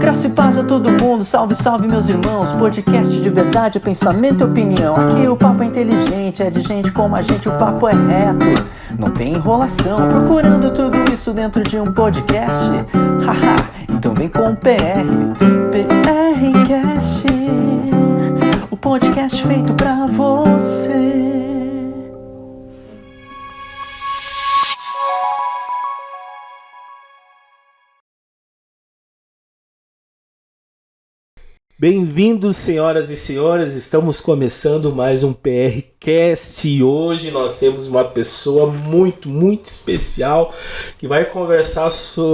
Graça e paz a todo mundo, salve, salve meus irmãos. Podcast de verdade, pensamento e opinião. Aqui o papo é inteligente, é de gente como a gente, o papo é reto, não tem enrolação. Procurando tudo isso dentro de um podcast, haha, então vem com o PRcast, o podcast feito pra você. Bem-vindos, senhoras e senhores, estamos começando mais um PRcast e hoje nós temos uma pessoa muito especial que vai conversar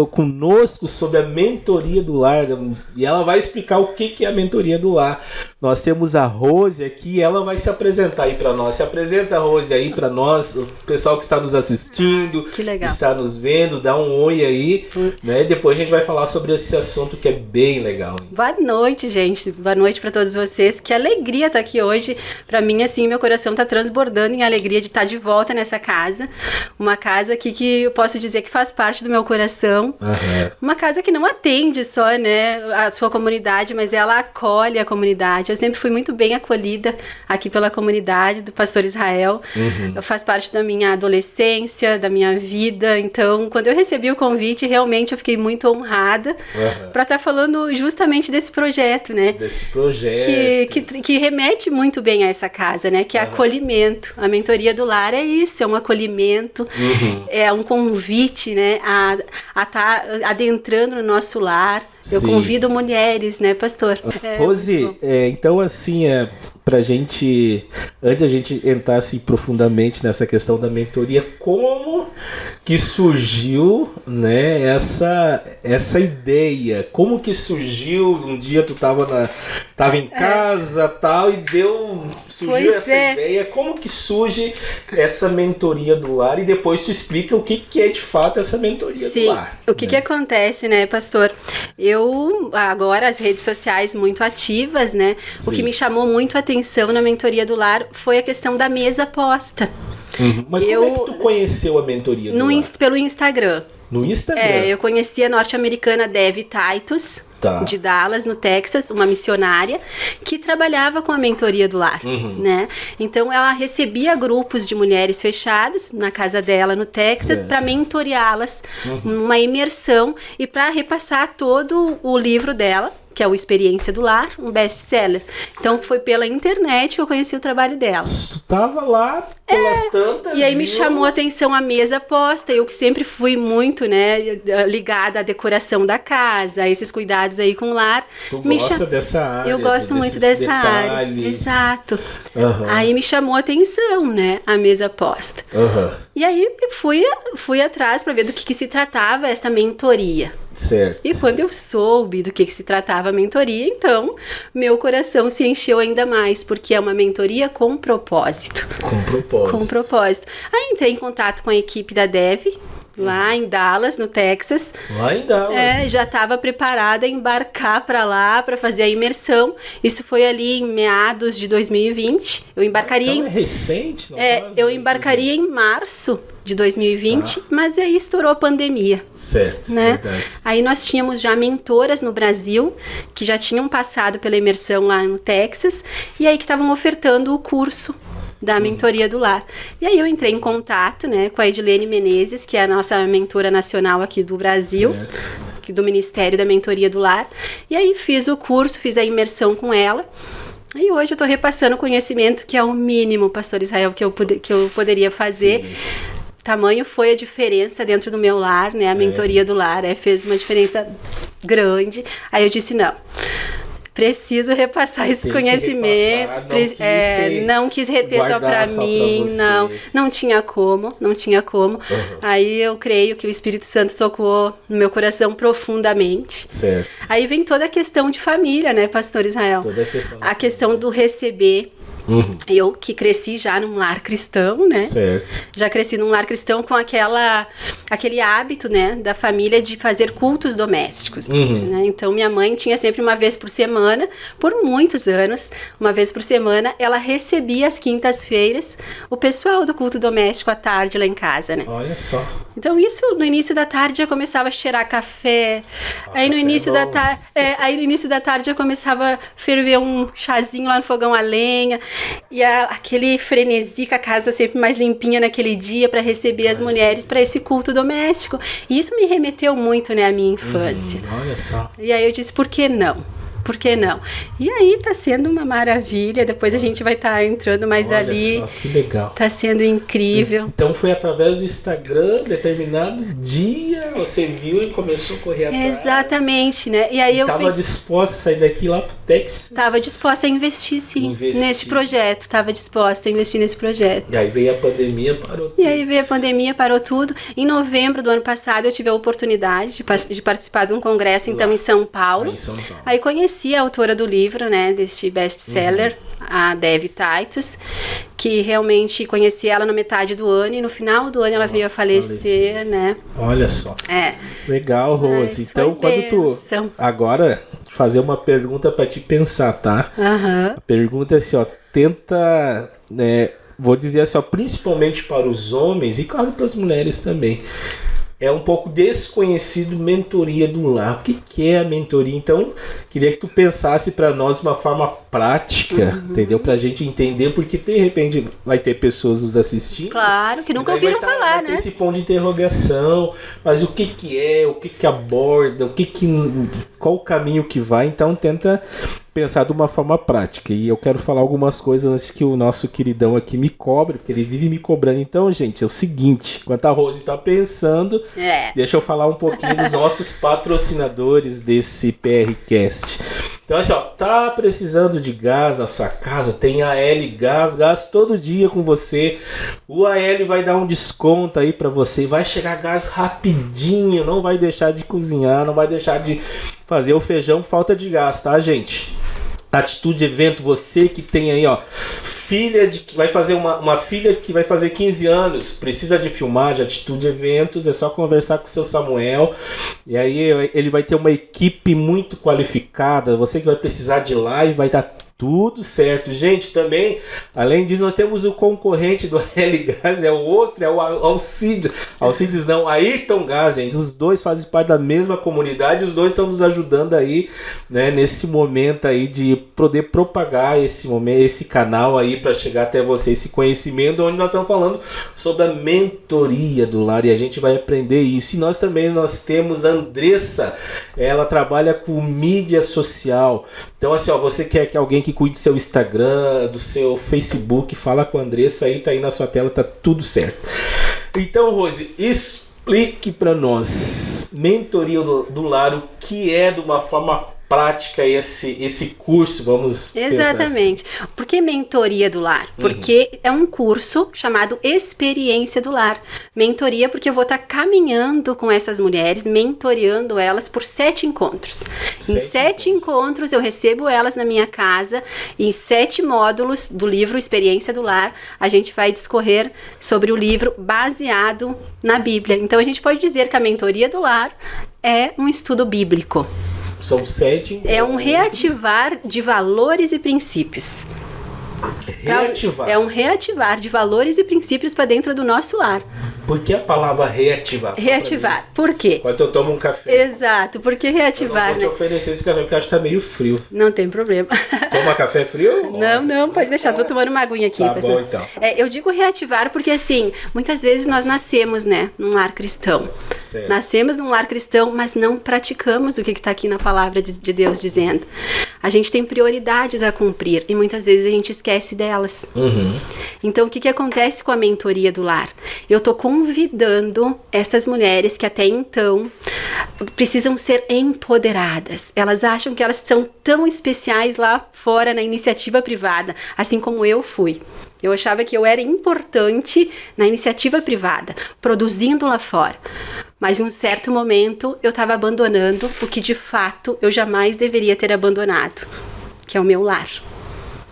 conosco sobre a mentoria do lar e ela vai explicar o que é a mentoria do lar. Nós temos a Rose aqui e ela vai se apresentar aí para nós. Se apresenta, Rose, aí para nós, o pessoal que está nos assistindo, que legal, está nos vendo, dá um oi aí, né? Depois a gente vai falar sobre esse assunto que é bem legal. Hein? Boa noite, gente. Boa noite para todos vocês. Que alegria estar aqui hoje. Para mim, assim, meu coração está transbordando em alegria de estar de volta nessa casa. Uma casa aqui que eu posso dizer que faz parte do meu coração. Uhum. Uma casa que não atende só, né, a sua comunidade, mas ela acolhe a comunidade. Eu sempre fui muito bem acolhida aqui pela comunidade do Pastor Israel. Uhum. Faz parte da minha adolescência, da minha vida. Então, quando eu recebi o convite, realmente eu fiquei muito honrada para estar falando justamente desse projeto, né? Desse projeto. Que remete muito bem a essa casa, né? Que é acolhimento. A mentoria do lar é isso, é um acolhimento, é um convite, né? A estar adentrando no nosso lar. Eu convido mulheres, né, pastor? Rose, então assim, pra gente, antes da gente entrar assim profundamente nessa questão da mentoria, como que surgiu, né, essa ideia? Como que surgiu? Um dia tu tava em casa, tal, e surgiu essa ideia. Como que surge essa mentoria do lar? E depois tu explica o que é de fato essa mentoria do lar. O que acontece, né, pastor? Agora as redes sociais muito ativas, né? Sim. O que me chamou muito a atenção na mentoria do lar foi a questão da mesa posta. Mas como é que tu conheceu a mentoria do lar? Pelo Instagram. No Instagram? Eu conheci a norte-americana Dev Titus, de Dallas, no Texas, uma missionária que trabalhava com a mentoria do lar, né? Então ela recebia grupos de mulheres fechados na casa dela no Texas para mentoreá-las numa imersão e para repassar todo o livro dela, que é o Experiência do Lar, um best-seller. Então, foi pela internet que eu conheci o trabalho dela. Tu tava lá pelas tantas... E aí me chamou a atenção a mesa posta. Eu que sempre fui muito, né, ligada à decoração da casa, a esses cuidados aí com o lar. Tu gosta dessa área? Eu gosto muito dessa área. Exato. Aí me chamou a atenção, né, a mesa posta. E aí fui atrás para ver do que se tratava essa mentoria. Certo. E quando eu soube do que se tratava a mentoria, então, meu coração se encheu ainda mais, porque é uma mentoria com propósito. Com propósito. Aí entrei em contato com a equipe da Dev, lá em Dallas, no Texas. Lá em Dallas. Já estava preparada a embarcar para lá, para fazer a imersão. Isso foi ali em meados de 2020. Eu embarcaria então é recente? Eu embarcaria em março de 2020, mas aí estourou a pandemia. Certo, né? Verdade. Aí nós tínhamos já mentoras no Brasil, que já tinham passado pela imersão lá no Texas, e aí que estavam ofertando o curso da mentoria do lar. E aí eu entrei em contato, né, com a Edilene Menezes, que é a nossa mentora nacional aqui do Brasil, aqui do Ministério da Mentoria do Lar. E aí fiz o curso, fiz a imersão com ela. E hoje eu estou repassando conhecimento que é o mínimo, pastor Israel, que eu poderia fazer. Sim. Tamanho foi a diferença dentro do meu lar, né? A mentoria do lar fez uma diferença grande. Aí eu disse, não, preciso repassar esses conhecimentos. Não quis reter só pra mim, não tinha como. Aí eu creio que o Espírito Santo tocou no meu coração profundamente. Certo. Aí vem toda a questão de família, né, pastor Israel? Toda a questão do receber. Eu que cresci já num lar cristão, né? Certo. Já cresci num lar cristão com aquele hábito, né, da família de fazer cultos domésticos. Né? Então, minha mãe tinha sempre uma vez por semana, por muitos anos, uma vez por semana, ela recebia às quintas-feiras o pessoal do culto doméstico à tarde lá em casa, né? Olha só. Então isso no início da tarde já começava a cheirar café. Aí no início da tarde já começava a ferver um chazinho lá no fogão a lenha. E aquele frenesi com a casa sempre mais limpinha naquele dia para receber as mulheres para esse culto doméstico. E isso me remeteu muito, né, à minha infância. Olha só. E aí eu disse, por que não? Por que não? E aí tá sendo uma maravilha. Depois a gente vai estar entrando mais Olha ali. só, que legal. Tá sendo incrível. Então foi através do Instagram, determinado dia, você viu e começou a correr atrás. Exatamente, né? E aí eu estava disposta a sair daqui lá pro Texas. Estava disposta a investir, sim, nesse projeto. Estava disposta a investir nesse projeto. E aí veio a pandemia, parou tudo. E aí veio a pandemia, parou tudo. Em novembro do ano passado, eu tive a oportunidade de participar de um congresso, então, em São Paulo. Em São Paulo. Aí conheci a autora do livro, né, deste best-seller, a Devi Titus, que realmente conheci ela na metade do ano e no final do ano ela veio a falecer, né? Olha só. Legal, Rose. Mas então, quando bênção. Agora, fazer uma pergunta para te pensar, tá? A pergunta é assim, ó, tenta, né, vou dizer assim, ó, principalmente para os homens e claro para as mulheres também. É um pouco desconhecido mentoria do lar. O que é a mentoria? Então, queria que tu pensasse para nós de uma forma prática, entendeu? Pra gente entender, porque de repente vai ter pessoas nos assistindo. Claro, que nunca ouviram falar, né? Tem esse ponto de interrogação, mas o que é, o que aborda, qual o caminho que vai, então tenta pensar de uma forma prática. E eu quero falar algumas coisas antes que o nosso queridão aqui me cobre, porque ele vive me cobrando. Então, gente, é o seguinte, enquanto a Rose está pensando, deixa eu falar um pouquinho dos nossos patrocinadores desse PRCast. Então, assim, ó, tá precisando de gás na sua casa? Tem a AL Gás todo dia com você. O AL vai dar um desconto aí pra você. Vai chegar gás rapidinho, não vai deixar de cozinhar, não vai deixar de fazer o feijão por falta de gás, tá, gente? Atitude Evento, você que tem aí, ó, filha que vai fazer uma filha que vai fazer 15 anos, precisa de filmar de Atitude Eventos, é só conversar com o seu Samuel, e aí ele vai ter uma equipe muito qualificada, você que vai precisar de live, vai dar tudo certo. Gente, também, além disso, nós temos o concorrente do L-Gás, é o outro, é o Alcides não, Ayrton Gás, gente. Os dois fazem parte da mesma comunidade, os dois estão nos ajudando aí, né, nesse momento aí de poder propagar esse canal aí para chegar até você, esse conhecimento, onde nós estamos falando sobre a mentoria do lar e a gente vai aprender isso. E nós temos a Andressa, ela trabalha com mídia social. Então, assim, ó, você quer que alguém que cuide do seu Instagram, do seu Facebook, fala com a Andressa aí, tá aí na sua tela, tá tudo certo. Então, Rose, explique para nós, mentoria do lar, o que é de uma forma prática esse curso, vamos exatamente. Pensar assim. Por que mentoria do lar? Porque é um curso chamado Experiência do Lar. Mentoria porque eu vou estar caminhando com essas mulheres, mentoreando elas por 7 encontros. Em 7 encontros eu recebo elas na minha casa e em 7 módulos do livro Experiência do Lar a gente vai discorrer sobre o livro baseado na Bíblia. Então a gente pode dizer que a mentoria do lar é um estudo bíblico. São 7. É um reativar de valores e princípios. Reativar. É um reativar de valores e princípios para dentro do nosso lar. Por que a palavra reativar? Reativar. Por quê? Enquanto eu tomo um café. Exato. Por que reativar? Eu não vou te oferecer esse café porque acho que tá meio frio. Não tem problema. Toma café frio? Não, pode deixar. Tô tomando uma aguinha aqui. Tá bom, então. Eu digo reativar porque, assim, muitas vezes nós nascemos, né, num lar cristão. Certo. Nascemos num lar cristão, mas não praticamos o que está aqui na palavra de Deus dizendo. A gente tem prioridades a cumprir e muitas vezes a gente esquece delas. Então, o que acontece com a mentoria do lar? Eu tô convidando essas mulheres que até então precisam ser empoderadas. Elas acham que elas são tão especiais lá fora na iniciativa privada, assim como eu fui. Eu achava que eu era importante na iniciativa privada, produzindo lá fora. Mas em um certo momento eu estava abandonando o que de fato eu jamais deveria ter abandonado, que é o meu lar.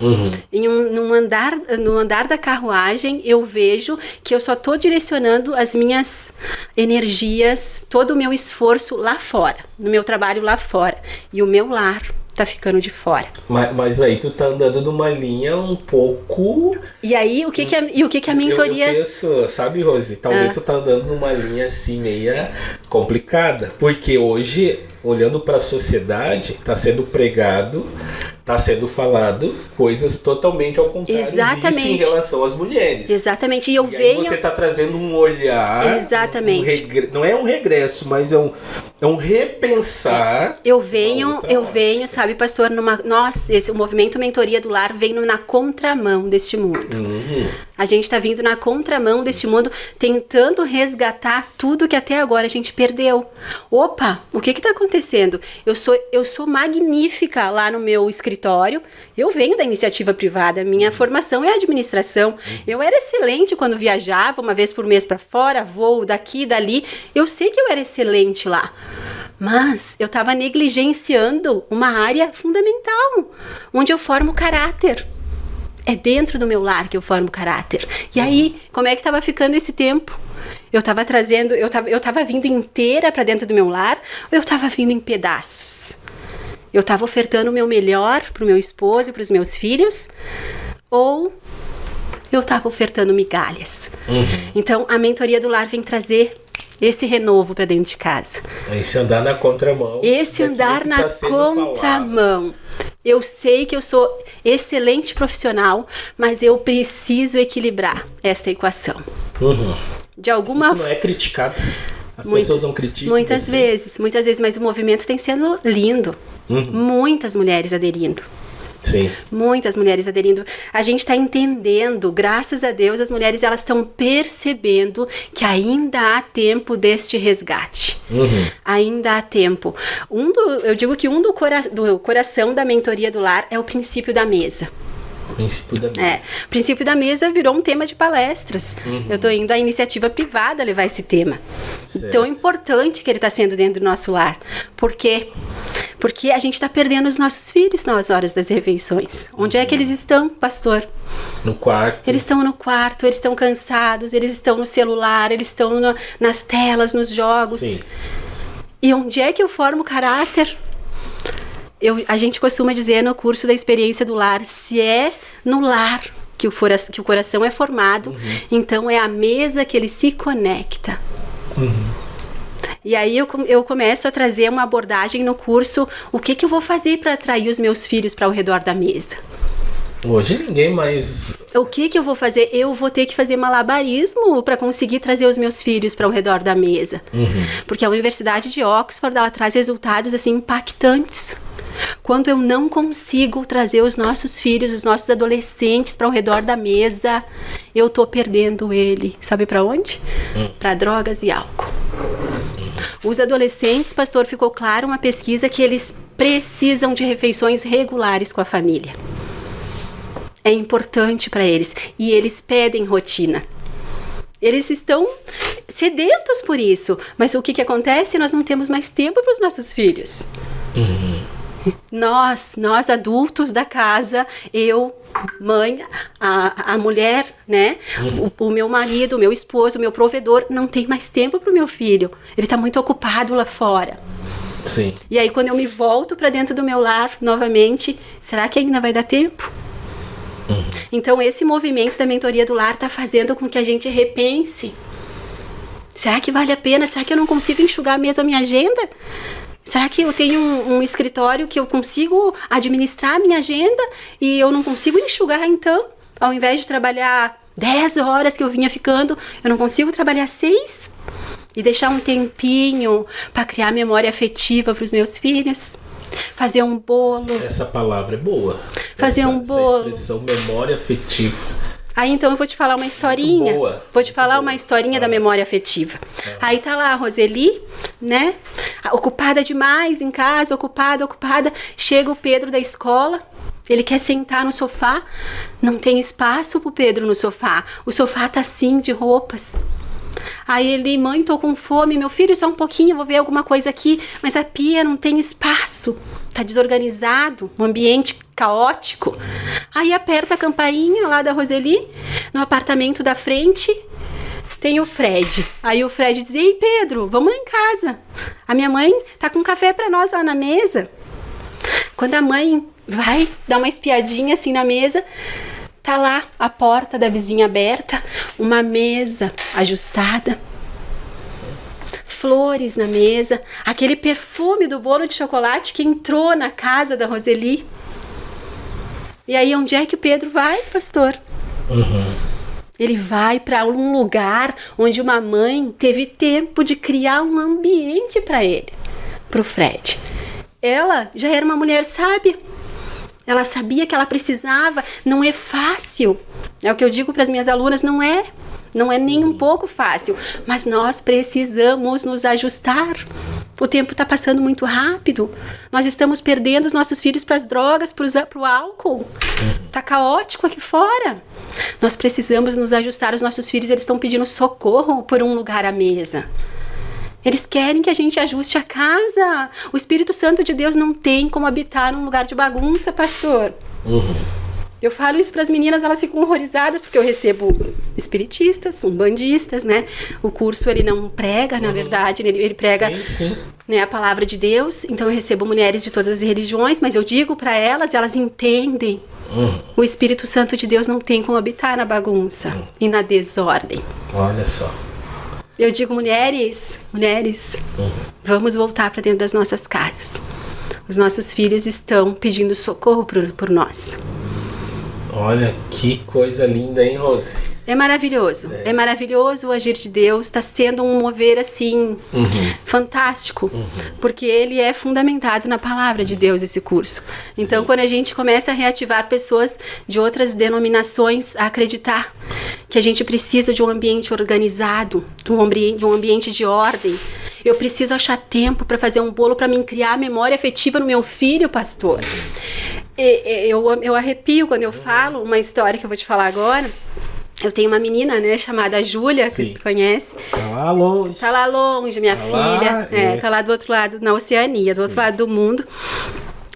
No andar da carruagem eu vejo que eu só estou direcionando as minhas energias, todo o meu esforço lá fora, no meu trabalho lá fora. E o meu lar tá ficando de fora. Mas aí tu tá andando numa linha um pouco... E aí, o que que a mentoria... Eu penso, sabe, Rose? Talvez tu tá andando numa linha assim meia complicada. Porque hoje, olhando para a sociedade, tá sendo pregado, tá sendo falado coisas totalmente ao contrário disso em relação às mulheres. Exatamente. E aí você tá trazendo um olhar... Exatamente. Não é um regresso, mas é um repensar... Eu venho, sabe, pastor, o movimento Mentoria do Lar vem na contramão deste mundo. A gente tá vindo na contramão deste mundo, tentando resgatar tudo que até agora a gente perdeu. Opa, o que tá acontecendo? Eu sou magnífica lá no meu escritório, eu venho da iniciativa privada, minha formação é administração. Eu era excelente quando viajava uma vez por mês para fora, voo daqui e dali. Eu sei que eu era excelente lá. Mas eu estava negligenciando uma área fundamental, onde eu formo caráter. É dentro do meu lar que eu formo caráter. E aí, como é que estava ficando esse tempo? Eu estava vindo inteira para dentro do meu lar, ou eu estava vindo em pedaços? Eu estava ofertando o meu melhor para o meu esposo e para os meus filhos, ou eu estava ofertando migalhas? Então, a mentoria do lar vem trazer esse renovo para dentro de casa. Esse andar na contramão. Esse andar na contramão. Eu sei que eu sou excelente profissional, mas eu preciso equilibrar esta equação. De alguma forma. Não é criticado. As pessoas não criticam. Muitas vezes, mas o movimento tem sendo lindo. Muitas mulheres aderindo. Sim. Muitas mulheres aderindo. A gente está entendendo, graças a Deus, as mulheres elas estão percebendo que ainda há tempo deste resgate. Ainda há tempo. Eu digo que do coração da mentoria do lar é o princípio da mesa. O princípio da mesa. O princípio da mesa virou um tema de palestras. Eu estou indo à iniciativa privada levar esse tema. Certo. Tão importante que ele está sendo dentro do nosso lar. Por quê? Porque a gente está perdendo os nossos filhos nas horas das refeições. Onde é que eles estão, pastor? No quarto. Eles estão no quarto, eles estão cansados, eles estão no celular, eles estão nas telas, nos jogos. Sim. E onde é que eu formo caráter? A gente costuma dizer no curso da experiência do lar, se é no lar que o coração é formado, então é a mesa que ele se conecta. E aí eu começo a trazer uma abordagem no curso, o que eu vou fazer para atrair os meus filhos para ao redor da mesa? Hoje ninguém mais... O que eu vou fazer? Eu vou ter que fazer malabarismo para conseguir trazer os meus filhos para ao redor da mesa. Porque a Universidade de Oxford, ela traz resultados assim impactantes. Quando eu não consigo trazer os nossos filhos, os nossos adolescentes para ao redor da mesa, eu tô perdendo ele. Sabe para onde? Para drogas e álcool. Os adolescentes, pastor, ficou claro uma pesquisa que eles precisam de refeições regulares com a família. É importante para eles e eles pedem rotina. Eles estão sedentos por isso, mas o que acontece? Nós não temos mais tempo para os nossos filhos. Nós adultos da casa, eu, mãe, a mulher, né? O meu marido, o meu esposo, o meu provedor, não tem mais tempo para o meu filho. Ele está muito ocupado lá fora. Sim. E aí quando eu me volto para dentro do meu lar novamente, será que ainda vai dar tempo? Então esse movimento da mentoria do lar está fazendo com que a gente repense. Será que vale a pena? Será que eu não consigo enxugar mesmo a minha agenda? Será que eu tenho um escritório que eu consigo administrar a minha agenda e eu não consigo enxugar então? Ao invés de trabalhar 10 horas que eu vinha ficando, eu não consigo trabalhar 6? E deixar um tempinho para criar memória afetiva para os meus filhos? Fazer um bolo. Essa palavra é boa. Fazer um bolo. Essa expressão memória afetiva. Aí então eu vou te falar uma historinha. Boa. Vou te falar uma historinha da memória afetiva. Aí tá lá a Roseli, né? Ocupada demais em casa, ocupada. Chega o Pedro da escola. Ele quer sentar no sofá. Não tem espaço pro Pedro no sofá. O sofá tá assim de roupas. Aí ele, mãe, tô com fome. Meu filho, só um pouquinho, vou ver alguma coisa aqui. Mas a pia não tem espaço. Tá desorganizado, um ambiente caótico. Aí aperta a campainha lá da Roseli, no apartamento da frente, tem o Fred. Aí o Fred diz, ei Pedro, vamos lá em casa. A minha mãe tá com café pra nós lá na mesa. Quando a mãe vai dar uma espiadinha assim na mesa, tá lá a porta da vizinha aberta, uma mesa ajustada, flores na mesa, aquele perfume do bolo de chocolate que entrou na casa da Roseli. E aí, onde é que o Pedro vai, pastor? Ele vai para um lugar onde uma mãe teve tempo de criar um ambiente para ele, para o Fred. Ela já era uma mulher sábia. Ela sabia que ela precisava. Não é fácil. É o que eu digo para as minhas alunas, não é nem um pouco fácil. Mas nós precisamos nos ajustar. O tempo está passando muito rápido. Nós estamos perdendo os nossos filhos para as drogas, para o álcool. Está caótico aqui fora. Nós precisamos nos ajustar. Os nossos filhos, eles estão pedindo socorro por um lugar à mesa. Eles querem que a gente ajuste a casa. O Espírito Santo de Deus não tem como habitar num lugar de bagunça, pastor. Eu falo isso para as meninas, elas ficam horrorizadas, porque eu recebo espiritistas, umbandistas, né? O curso, ele não prega, na verdade, ele prega né, a palavra de Deus. Então eu recebo mulheres de todas as religiões, mas eu digo para elas, elas entendem. O Espírito Santo de Deus não tem como habitar na bagunça e na desordem. Olha só. Eu digo, mulheres, vamos voltar para dentro das nossas casas. Os nossos filhos estão pedindo socorro por nós. Olha, que coisa linda, hein, Rose? É maravilhoso. É maravilhoso o agir de Deus. Está sendo um mover, assim, fantástico. Porque ele é fundamentado na palavra de Deus, esse curso. Então, quando a gente começa a reativar pessoas de outras denominações a acreditar que a gente precisa de um ambiente organizado, de um ambiente de ordem. Eu preciso achar tempo para fazer um bolo para mim criar memória afetiva no meu filho, pastor. Eu arrepio quando eu falo uma história que eu vou te falar agora. Eu tenho uma menina, né, chamada Júlia, que tu conhece. Tá lá longe. Tá lá longe, minha filha. Tá lá do outro lado, na Oceania, do outro lado do mundo.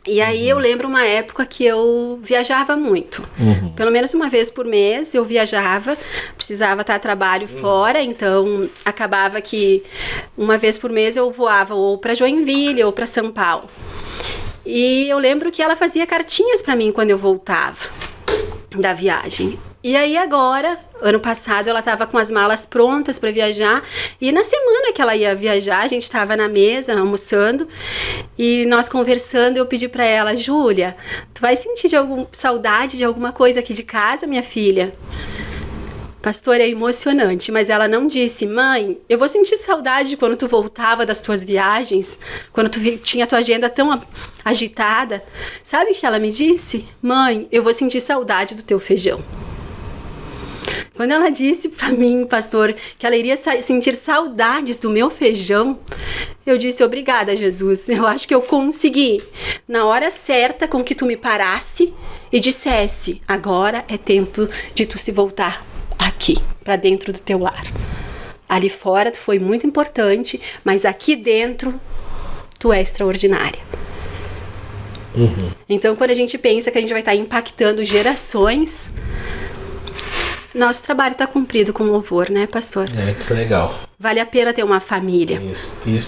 E aí eu lembro uma época que eu viajava muito. Pelo menos uma vez por mês eu viajava. Precisava estar a trabalho fora, então acabava que uma vez por mês eu voava ou para Joinville ou para São Paulo. E eu lembro que ela fazia cartinhas para mim quando eu voltava da viagem. E aí agora, ano passado, ela estava com as malas prontas para viajar. E na semana que ela ia viajar, a gente estava na mesa, almoçando. E nós conversando, eu pedi para ela, Júlia, tu vai sentir saudade de alguma coisa aqui de casa, minha filha? Pastor, é emocionante, mas ela não disse, mãe, eu vou sentir saudade de quando tu voltava das tuas viagens, quando tu tinha a tua agenda tão agitada. Sabe o que ela me disse? Mãe, eu vou sentir saudade do teu feijão. Quando ela disse pra mim, pastor, que ela iria sentir saudades do meu feijão, eu disse, obrigada, Jesus. Eu acho que eu consegui, na hora certa, com que tu me parasse e dissesse, agora é tempo de tu se voltar aqui, pra dentro do teu lar. Ali fora tu foi muito importante, mas aqui dentro tu é extraordinária. Então, quando a gente pensa que a gente vai estar impactando gerações, nosso trabalho está cumprido com louvor, né, pastor? Que legal. Vale a pena ter uma família.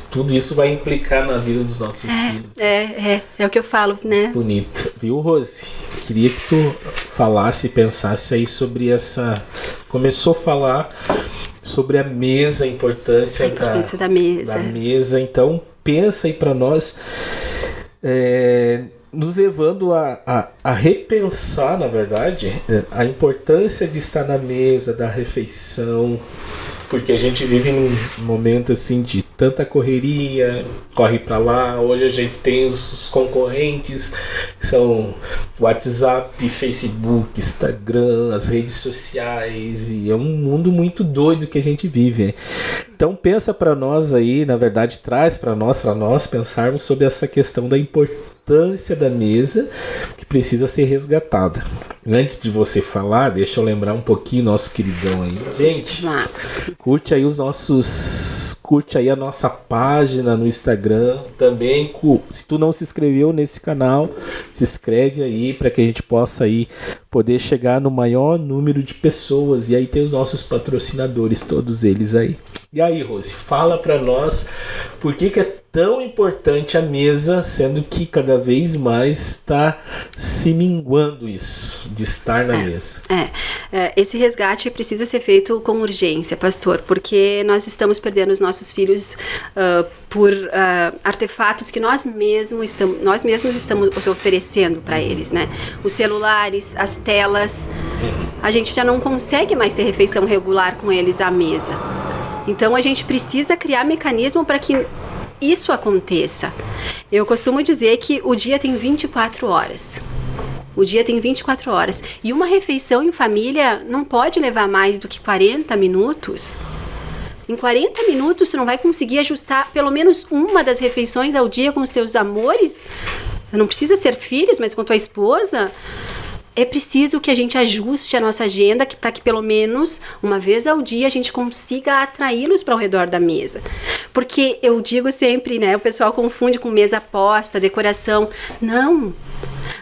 Tudo isso vai implicar na vida dos nossos filhos. É o que eu falo, né? Bonito. Viu, Rose? Queria que tu falasse e pensasse aí sobre essa... Começou a falar sobre a mesa, a importância da mesa. Da mesa. Então, pensa aí para nós... nos levando a repensar, na verdade, a importância de estar na mesa, da refeição, porque a gente vive num momento assim de tanta correria, corre para lá. Hoje a gente tem os concorrentes, que são WhatsApp, Facebook, Instagram, as redes sociais, e é um mundo muito doido que a gente vive. Então pensa para nós aí, na verdade traz para nós pensarmos sobre essa questão da importância da mesa que precisa ser resgatada. Antes de você falar, deixa eu lembrar um pouquinho nosso queridão aí. Gente, curte aí a nossa página no Instagram também. Se tu não se inscreveu nesse canal, se inscreve aí para que a gente possa aí poder chegar no maior número de pessoas e aí ter os nossos patrocinadores, todos eles aí. E aí, Rose, fala para nós por que é tão importante a mesa, sendo que cada vez mais está se minguando isso, de estar na mesa. Esse resgate precisa ser feito com urgência, pastor, porque nós estamos perdendo os nossos filhos por artefatos que nós mesmos estamos oferecendo para eles, né? Os celulares, as telas, a gente já não consegue mais ter refeição regular com eles à mesa. Então a gente precisa criar mecanismo para que isso aconteça. Eu costumo dizer que o dia tem 24 horas. O dia tem 24 horas. E uma refeição em família não pode levar mais do que 40 minutos. Em 40 minutos, tu não vai conseguir ajustar pelo menos uma das refeições ao dia com os teus amores. Não precisa ser filhos, mas com tua esposa. É preciso que a gente ajuste a nossa agenda para que pelo menos uma vez ao dia a gente consiga atraí-los para o redor da mesa. Porque eu digo sempre, né, o pessoal confunde com mesa posta, decoração. Não.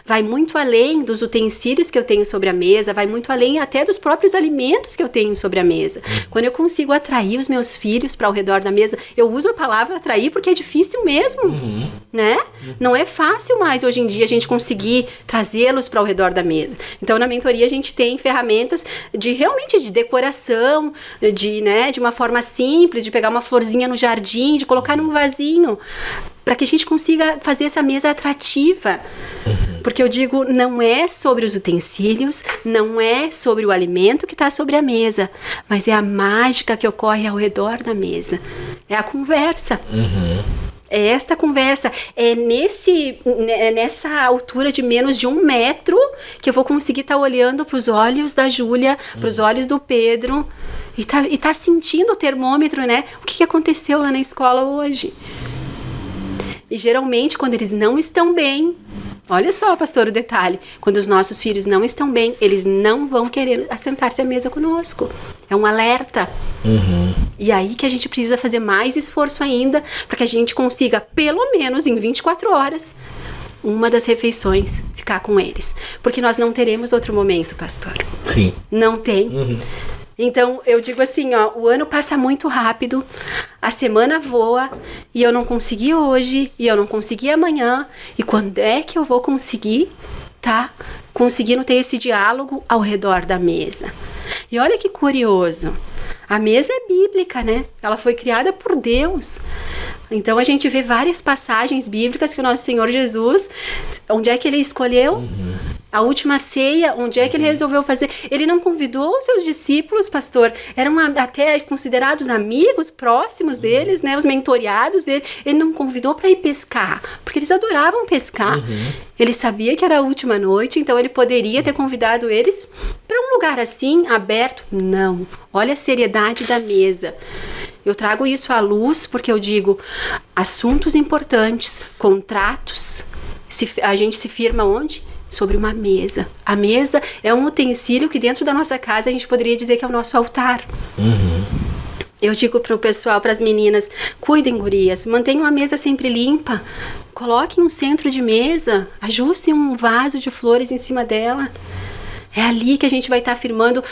Vai muito além dos utensílios que eu tenho sobre a mesa, vai muito além até dos próprios alimentos que eu tenho sobre a mesa. Quando eu consigo atrair os meus filhos para o redor da mesa, eu uso a palavra atrair porque é difícil mesmo, né? Não é fácil mais hoje em dia a gente conseguir trazê-los para o redor da mesa. Então, na mentoria a gente tem ferramentas realmente de decoração, de uma forma simples, de pegar uma florzinha no jardim, de colocar num vasinho, para que a gente consiga fazer essa mesa atrativa. Porque eu digo, não é sobre os utensílios, não é sobre o alimento que está sobre a mesa, mas é a mágica que ocorre ao redor da mesa. É a conversa. É esta conversa, nessa altura de menos de 1 metro que eu vou conseguir estar olhando para os olhos da Júlia, para os olhos do Pedro, e tá sentindo o termômetro, né? O que aconteceu lá na escola hoje? E geralmente, quando eles não estão bem, olha só, pastor, o detalhe, quando os nossos filhos não estão bem, eles não vão querer assentar-se à mesa conosco. É um alerta. E aí que a gente precisa fazer mais esforço ainda para que a gente consiga, pelo menos em 24 horas, uma das refeições ficar com eles. Porque nós não teremos outro momento, pastor. Sim. Não tem. Então, eu digo assim, ó, o ano passa muito rápido, a semana voa, e eu não consegui hoje, e eu não consegui amanhã, e quando é que eu vou conseguir, conseguindo ter esse diálogo ao redor da mesa? E olha que curioso, a mesa é bíblica, né? Ela foi criada por Deus. Então, a gente vê várias passagens bíblicas que o nosso Senhor Jesus, onde é que ele escolheu? A última ceia, onde é que ele resolveu fazer? Ele não convidou os seus discípulos, pastor, eram até considerados amigos próximos deles, né, os mentoriados dele. Ele não convidou para ir pescar, porque eles adoravam pescar. Ele sabia que era a última noite, então ele poderia ter convidado eles para um lugar assim, aberto. Não. Olha a seriedade da mesa. Eu trago isso à luz porque eu digo, assuntos importantes, contratos, a gente se firma onde? Sobre uma mesa. A mesa é um utensílio que dentro da nossa casa a gente poderia dizer que é o nosso altar. Eu digo pro pessoal, pras meninas, cuidem, gurias, mantenham a mesa sempre limpa, coloquem um centro de mesa, ajustem um vaso de flores em cima dela. É ali que a gente vai estar firmando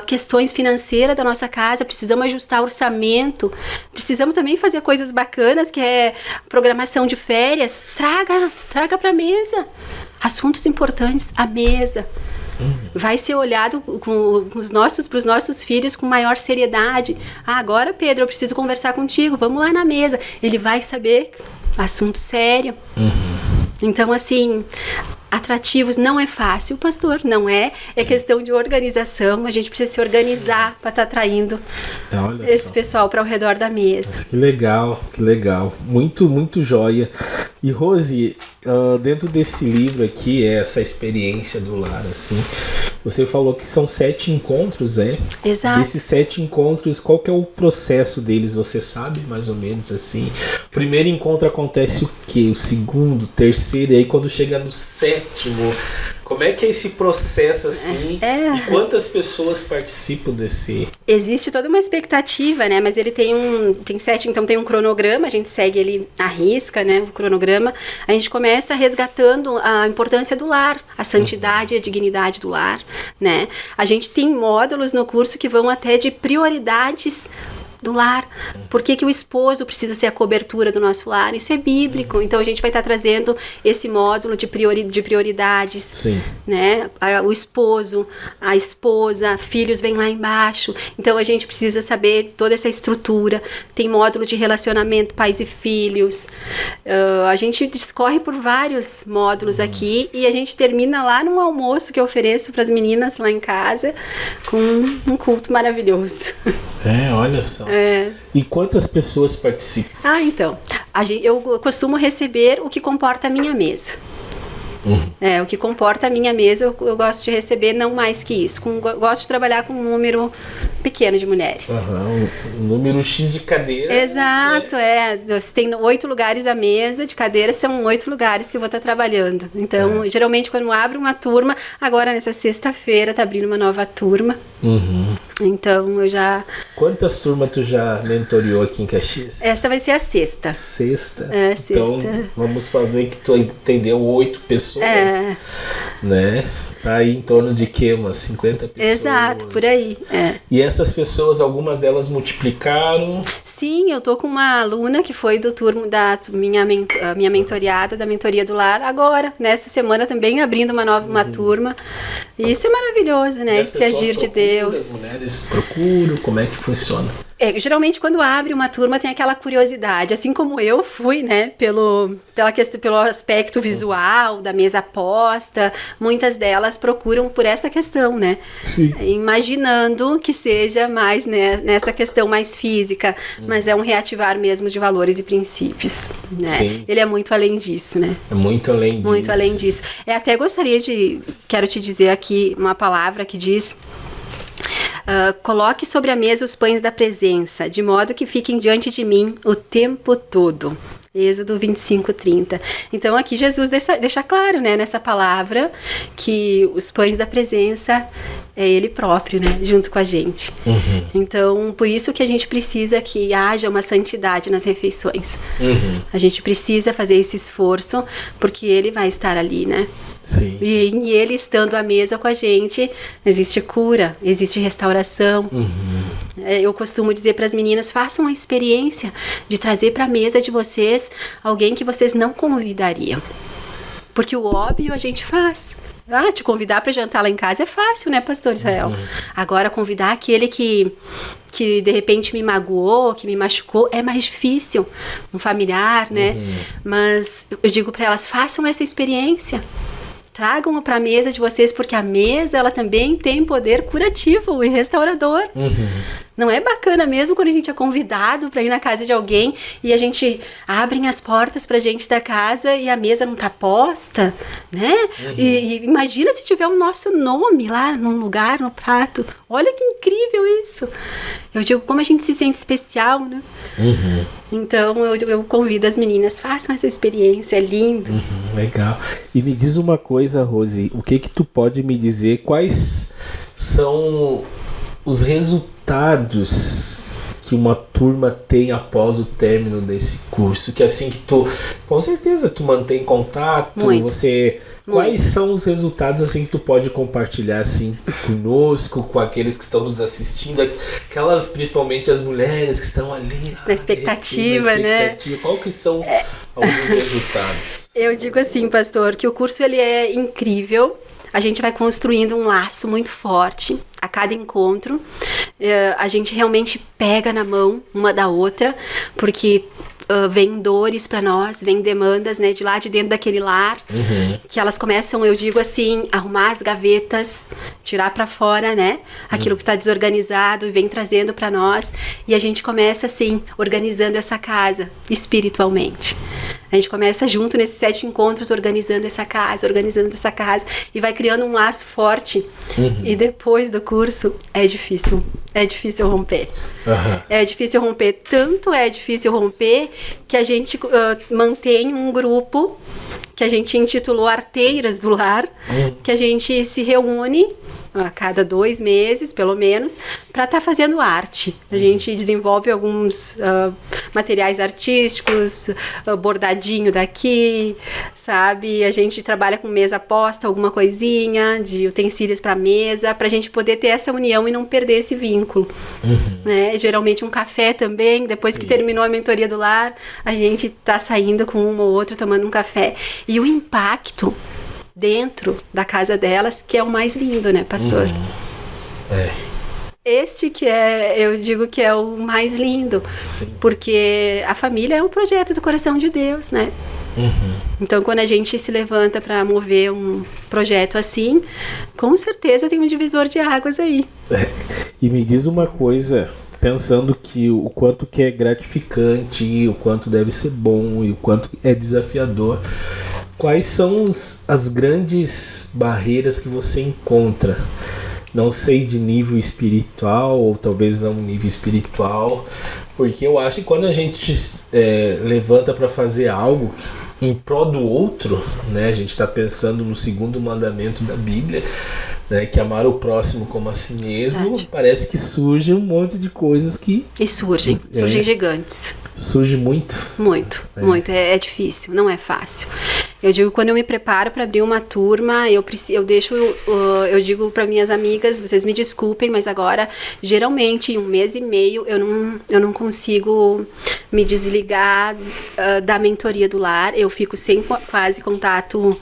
questões financeiras da nossa casa, precisamos ajustar orçamento, precisamos também fazer coisas bacanas, que é programação de férias. Traga pra mesa. Assuntos importantes, a mesa. Vai ser olhado pros nossos filhos com maior seriedade. Agora, Pedro, eu preciso conversar contigo, vamos lá na mesa. Ele vai saber, assunto sério. Então, assim, atrativos não é fácil, pastor, não é. É questão de organização, a gente precisa se organizar para estar atraindo esse pessoal para o redor da mesa. Mas que legal, que legal. Muito, muito joia. E Rose, dentro desse livro aqui, essa experiência do lar, assim, você falou que são 7 encontros, né? Exato. Desses 7 encontros, qual que é o processo deles? Você sabe, mais ou menos, assim? O primeiro encontro acontece o quê? O segundo, o terceiro, e aí quando chega no 7º, como é que é esse processo, assim? E quantas pessoas participam desse? Existe toda uma expectativa, né? Mas ele tem 7, então tem um cronograma, a gente segue ele à risca, né? O cronograma. A gente começa resgatando a importância do lar, a santidade e a dignidade do lar, né? A gente tem módulos no curso que vão até de prioridades do lar. Por que que o esposo precisa ser a cobertura do nosso lar? Isso é bíblico. Então a gente vai estar trazendo esse módulo de prioridades. Sim. Né? O esposo, a esposa, filhos vêm lá embaixo. Então a gente precisa saber toda essa estrutura. Tem módulo de relacionamento, pais e filhos. A gente discorre por vários módulos aqui e a gente termina lá num almoço que eu ofereço para as meninas lá em casa com um culto maravilhoso. Olha só. E quantas pessoas participam? Então, eu costumo receber o que comporta a minha mesa. O que comporta a minha mesa, eu gosto de receber não mais que isso. Gosto de trabalhar com um número pequeno de mulheres. Um número X de cadeiras. Exato, Se tem 8 lugares à mesa de cadeiras, são 8 lugares que eu vou estar trabalhando. Então, geralmente, quando abre uma turma, agora nessa sexta-feira tá abrindo uma nova turma. Então, eu já... Quantas turmas tu já mentoriou aqui em Caxias? Esta vai ser a sexta. Sexta? Então, vamos fazer que tu entendeu 8 pessoas, né? Tá aí em torno de quê? Umas 50 pessoas? Exato, por aí. E essas pessoas, algumas delas multiplicaram? Sim, eu tô com uma aluna que foi do turno da minha mentoriada, da mentoria do lar, agora, nessa semana também abrindo uma turma. E isso é maravilhoso, né? Esse agir de Deus. As mulheres procuram, como é que funciona? Geralmente quando abre uma turma tem aquela curiosidade, assim como eu fui, né, pelo aspecto visual da mesa posta, muitas delas procuram por essa questão, né? Sim. Imaginando que seja mais nessa questão mais física, mas é um reativar mesmo de valores e princípios, né? Sim. Ele é muito além disso, né? É muito além disso. Muito além disso. Até quero te dizer aqui uma palavra que diz... coloque sobre a mesa os pães da presença, de modo que fiquem diante de mim o tempo todo. Êxodo 25:30. Então aqui Jesus deixa claro, né, nessa palavra, que os pães da presença é Ele próprio, né, junto com a gente. Então, por isso que a gente precisa que haja uma santidade nas refeições. A gente precisa fazer esse esforço, porque Ele vai estar ali, né? Sim. E Ele estando à mesa com a gente, existe cura, existe restauração. Eu costumo dizer para as meninas, façam a experiência de trazer para a mesa de vocês alguém que vocês não convidariam. Porque o óbvio a gente faz. Te convidar para jantar lá em casa é fácil, né, pastor Israel? Agora, convidar aquele que de repente me magoou, que me machucou, é mais difícil. Um familiar, né? Mas eu digo para elas, façam essa experiência. Tragam para a mesa de vocês, porque a mesa ela também tem poder curativo e restaurador. Não é bacana mesmo quando a gente é convidado para ir na casa de alguém e a gente abre as portas pra gente da casa e a mesa não tá posta, né? E imagina se tiver o nosso nome lá num lugar, no prato. Olha que incrível isso. Eu digo, como a gente se sente especial, né? Então eu convido as meninas, façam essa experiência, é lindo. Legal. E me diz uma coisa, Rose, o que tu pode me dizer, quais são os resultados que uma turma tem após o término desse curso? Que assim que tu, com certeza, tu mantém contato, quais são os resultados assim que tu pode compartilhar assim conosco, com aqueles que estão nos assistindo, aquelas, principalmente as mulheres que estão ali na expectativa, né? Qual que são alguns resultados? Eu digo assim, pastor, que o curso ele é incrível. A gente vai construindo um laço muito forte a cada encontro. A gente realmente pega na mão uma da outra, porque vem dores para nós, vem demandas, né, de lá de dentro daquele lar, que elas começam, eu digo assim, arrumar as gavetas, tirar para fora, né, aquilo que está desorganizado e vem trazendo para nós, e a gente começa assim, organizando essa casa espiritualmente. A gente começa junto nesses 7 encontros organizando essa casa, e vai criando um laço forte. E depois do curso é difícil romper. É difícil romper, tanto é difícil romper que a gente mantém um grupo que a gente intitulou Arteiras do Lar, que a gente se reúne a cada 2 meses, pelo menos, para estar fazendo arte. A gente desenvolve alguns materiais artísticos, bordadinho daqui, sabe? A gente trabalha com mesa posta, alguma coisinha, de utensílios para mesa, para a gente poder ter essa união e não perder esse vínculo. Né? Geralmente um café também, depois que terminou a mentoria do lar, a gente tá saindo com uma ou outra, tomando um café. E o impacto dentro da casa delas, que é o mais lindo, né, pastor? Este que eu digo que é o mais lindo. Sim. Porque a família é um projeto do coração de Deus, né? Então, quando a gente se levanta para mover um projeto assim, com certeza tem um divisor de águas aí. E me diz uma coisa, pensando que o quanto que é gratificante, o quanto deve ser bom e o quanto é desafiador, quais são as grandes barreiras que você encontra? Não sei, de nível espiritual, ou talvez não nível espiritual, porque eu acho que quando a gente levanta para fazer algo em prol do outro, né, a gente está pensando no 2º mandamento da Bíblia, né, que amar o próximo como a si mesmo. Verdade. Parece que surge um monte de coisas que... E surgem gigantes. Surge muito. Muito. É difícil, não é fácil. Eu digo, quando eu me preparo para abrir uma turma, eu digo para minhas amigas, vocês me desculpem, mas agora, geralmente, em 1 mês e meio, eu não consigo me desligar da mentoria do lar. Eu fico sem quase contato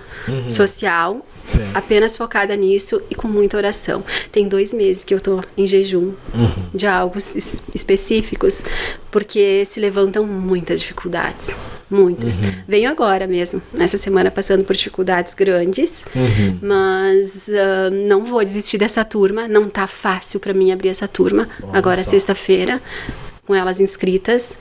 social. Sim. Apenas focada nisso e com muita oração. Tem 2 meses que eu tô em jejum de algo específicos, porque se levantam muitas dificuldades. Muitas. Venho agora mesmo, nessa semana, passando por dificuldades grandes, mas não vou desistir dessa turma. Não tá fácil para mim abrir essa turma. Agora, sexta-feira, com elas inscritas.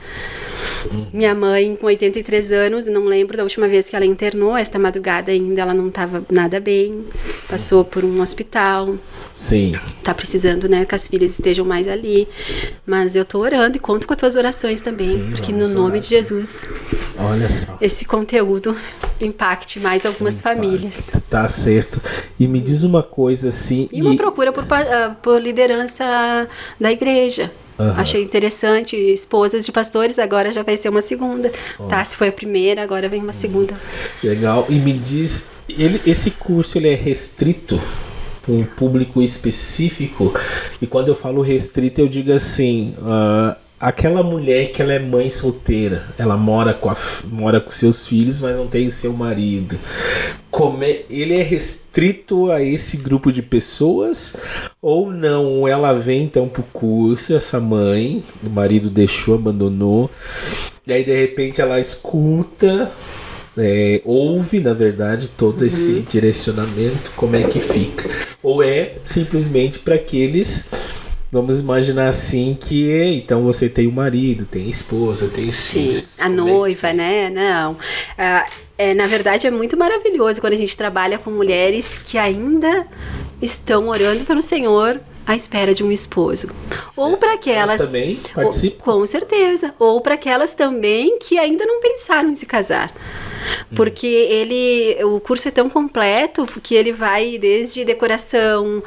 Minha mãe, com 83 anos, não lembro da última vez que ela internou. Esta madrugada ainda ela não estava nada bem. Passou por um hospital. Sim. Tá precisando, né, que as filhas estejam mais ali. Mas eu tô orando e conto com as tuas orações também. Sim, porque no nome de Jesus, olha só, esse conteúdo impacte mais algumas famílias. Tá certo. E me diz uma coisa assim... E uma procura por liderança da igreja. Achei interessante, esposas de pastores, agora já vai ser uma segunda. Tá, se foi a primeira, agora vem uma segunda. Legal. E me diz, esse curso ele é restrito para um público específico? E quando eu falo restrito, eu digo assim, aquela mulher que ela é mãe solteira, ela mora com seus filhos, mas não tem seu marido. Ele é restrito a esse grupo de pessoas ou não? Ela vem então pro curso, essa mãe, o marido deixou, abandonou, e aí de repente ela escuta, ouve na verdade todo esse direcionamento, como é que fica? Ou é simplesmente para aqueles... Vamos imaginar assim que então você tem o marido, tem a esposa, tem os filhos. A noiva, né? Não. Na verdade, é muito maravilhoso quando a gente trabalha com mulheres que ainda estão orando pelo Senhor à espera de um esposo. Ou para aquelas... Elas também participam? Com certeza. Ou para aquelas também que ainda não pensaram em se casar. Porque o curso é tão completo que ele vai desde decoração,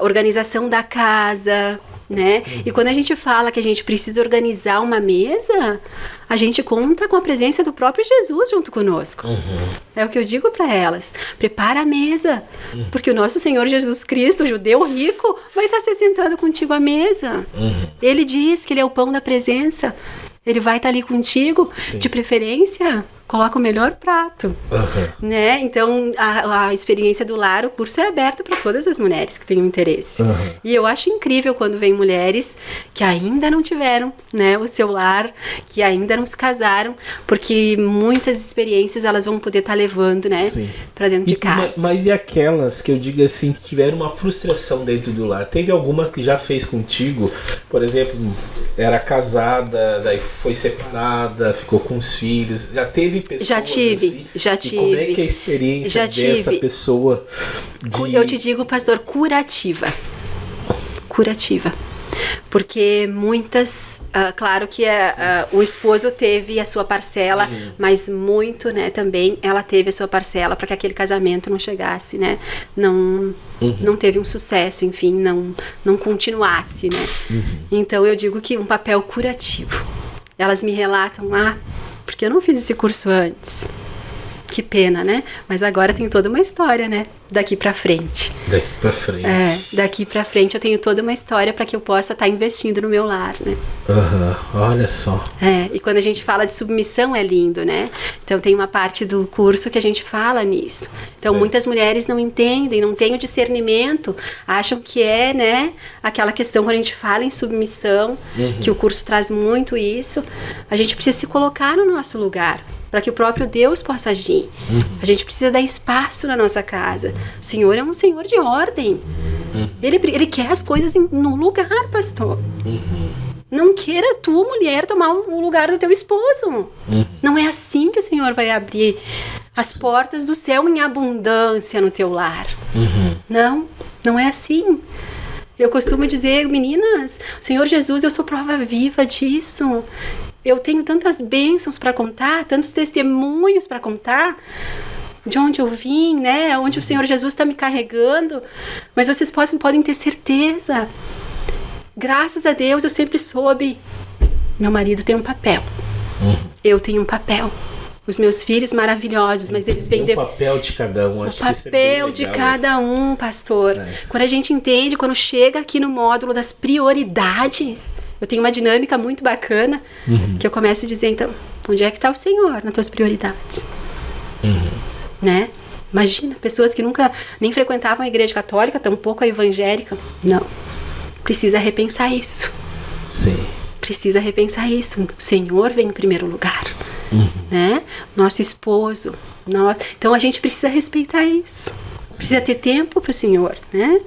organização da casa, né? E quando a gente fala que a gente precisa organizar uma mesa, a gente conta com a presença do próprio Jesus junto conosco. É o que eu digo para elas. Prepara a mesa, porque o nosso Senhor Jesus Cristo, o judeu rico, vai estar se sentando contigo à mesa. Ele diz que ele é o pão da presença. Ele vai estar ali contigo, sim, de preferência, coloca o melhor prato, né? Então, a experiência do lar, o curso é aberto para todas as mulheres que tenham interesse. E eu acho incrível quando vem mulheres que ainda não tiveram, né, o seu lar, que ainda não se casaram, porque muitas experiências elas vão poder estar levando, né, para dentro de casa. Mas e aquelas que eu digo assim, que tiveram uma frustração dentro do lar? Teve alguma que já fez contigo? Por exemplo, era casada, daí foi separada, ficou com os filhos. Já teve pessoas assim? Já tive. Como é que é a experiência dessa pessoa? Eu te digo, pastor, curativa. Porque muitas, claro que o esposo teve a sua parcela, mas muito, né, também ela teve a sua parcela para que aquele casamento não chegasse, né, não teve um sucesso, enfim, não continuasse, né. Então eu digo que um papel curativo. Elas me relatam, porque eu não fiz esse curso antes. Que pena, né? Mas agora tem toda uma história, né? Daqui pra frente. Daqui pra frente. Daqui pra frente eu tenho toda uma história para que eu possa estar investindo no meu lar, né? Olha só. E quando a gente fala de submissão é lindo, né? Então tem uma parte do curso que a gente fala nisso. Então muitas mulheres não entendem, não têm o discernimento, acham que é, né? Aquela questão quando a gente fala em submissão, que o curso traz muito isso, a gente precisa se colocar no nosso lugar, para que o próprio Deus possa agir. A gente precisa dar espaço na nossa casa. O Senhor é um Senhor de ordem. Ele quer as coisas no lugar, pastor. Não queira tu, mulher, tomar o lugar do teu esposo. Não é assim que o Senhor vai abrir as portas do céu em abundância no teu lar. Não é assim. Eu costumo dizer, meninas, o Senhor Jesus, eu sou prova viva disso. Eu tenho tantas bênçãos para contar, tantos testemunhos para contar, de onde eu vim, né? Onde o Senhor Jesus está me carregando. Mas vocês podem ter certeza. Graças a Deus eu sempre soube. Meu marido tem um papel. Eu tenho um papel. Os meus filhos maravilhosos, mas eles vêm... O papel de cada um. Acho o papel de cada um, pastor. Quando a gente entende, quando chega aqui no módulo das prioridades... Eu tenho uma dinâmica muito bacana, que eu começo a dizer, então, onde é que está o Senhor nas tuas prioridades? Né? Imagina, pessoas que nunca nem frequentavam a igreja católica, tampouco a evangélica. Não. Precisa repensar isso. Sim. Precisa repensar isso. O Senhor vem em primeiro lugar. Né? Nosso esposo. Então a gente precisa respeitar isso. Precisa ter tempo para o Senhor, né?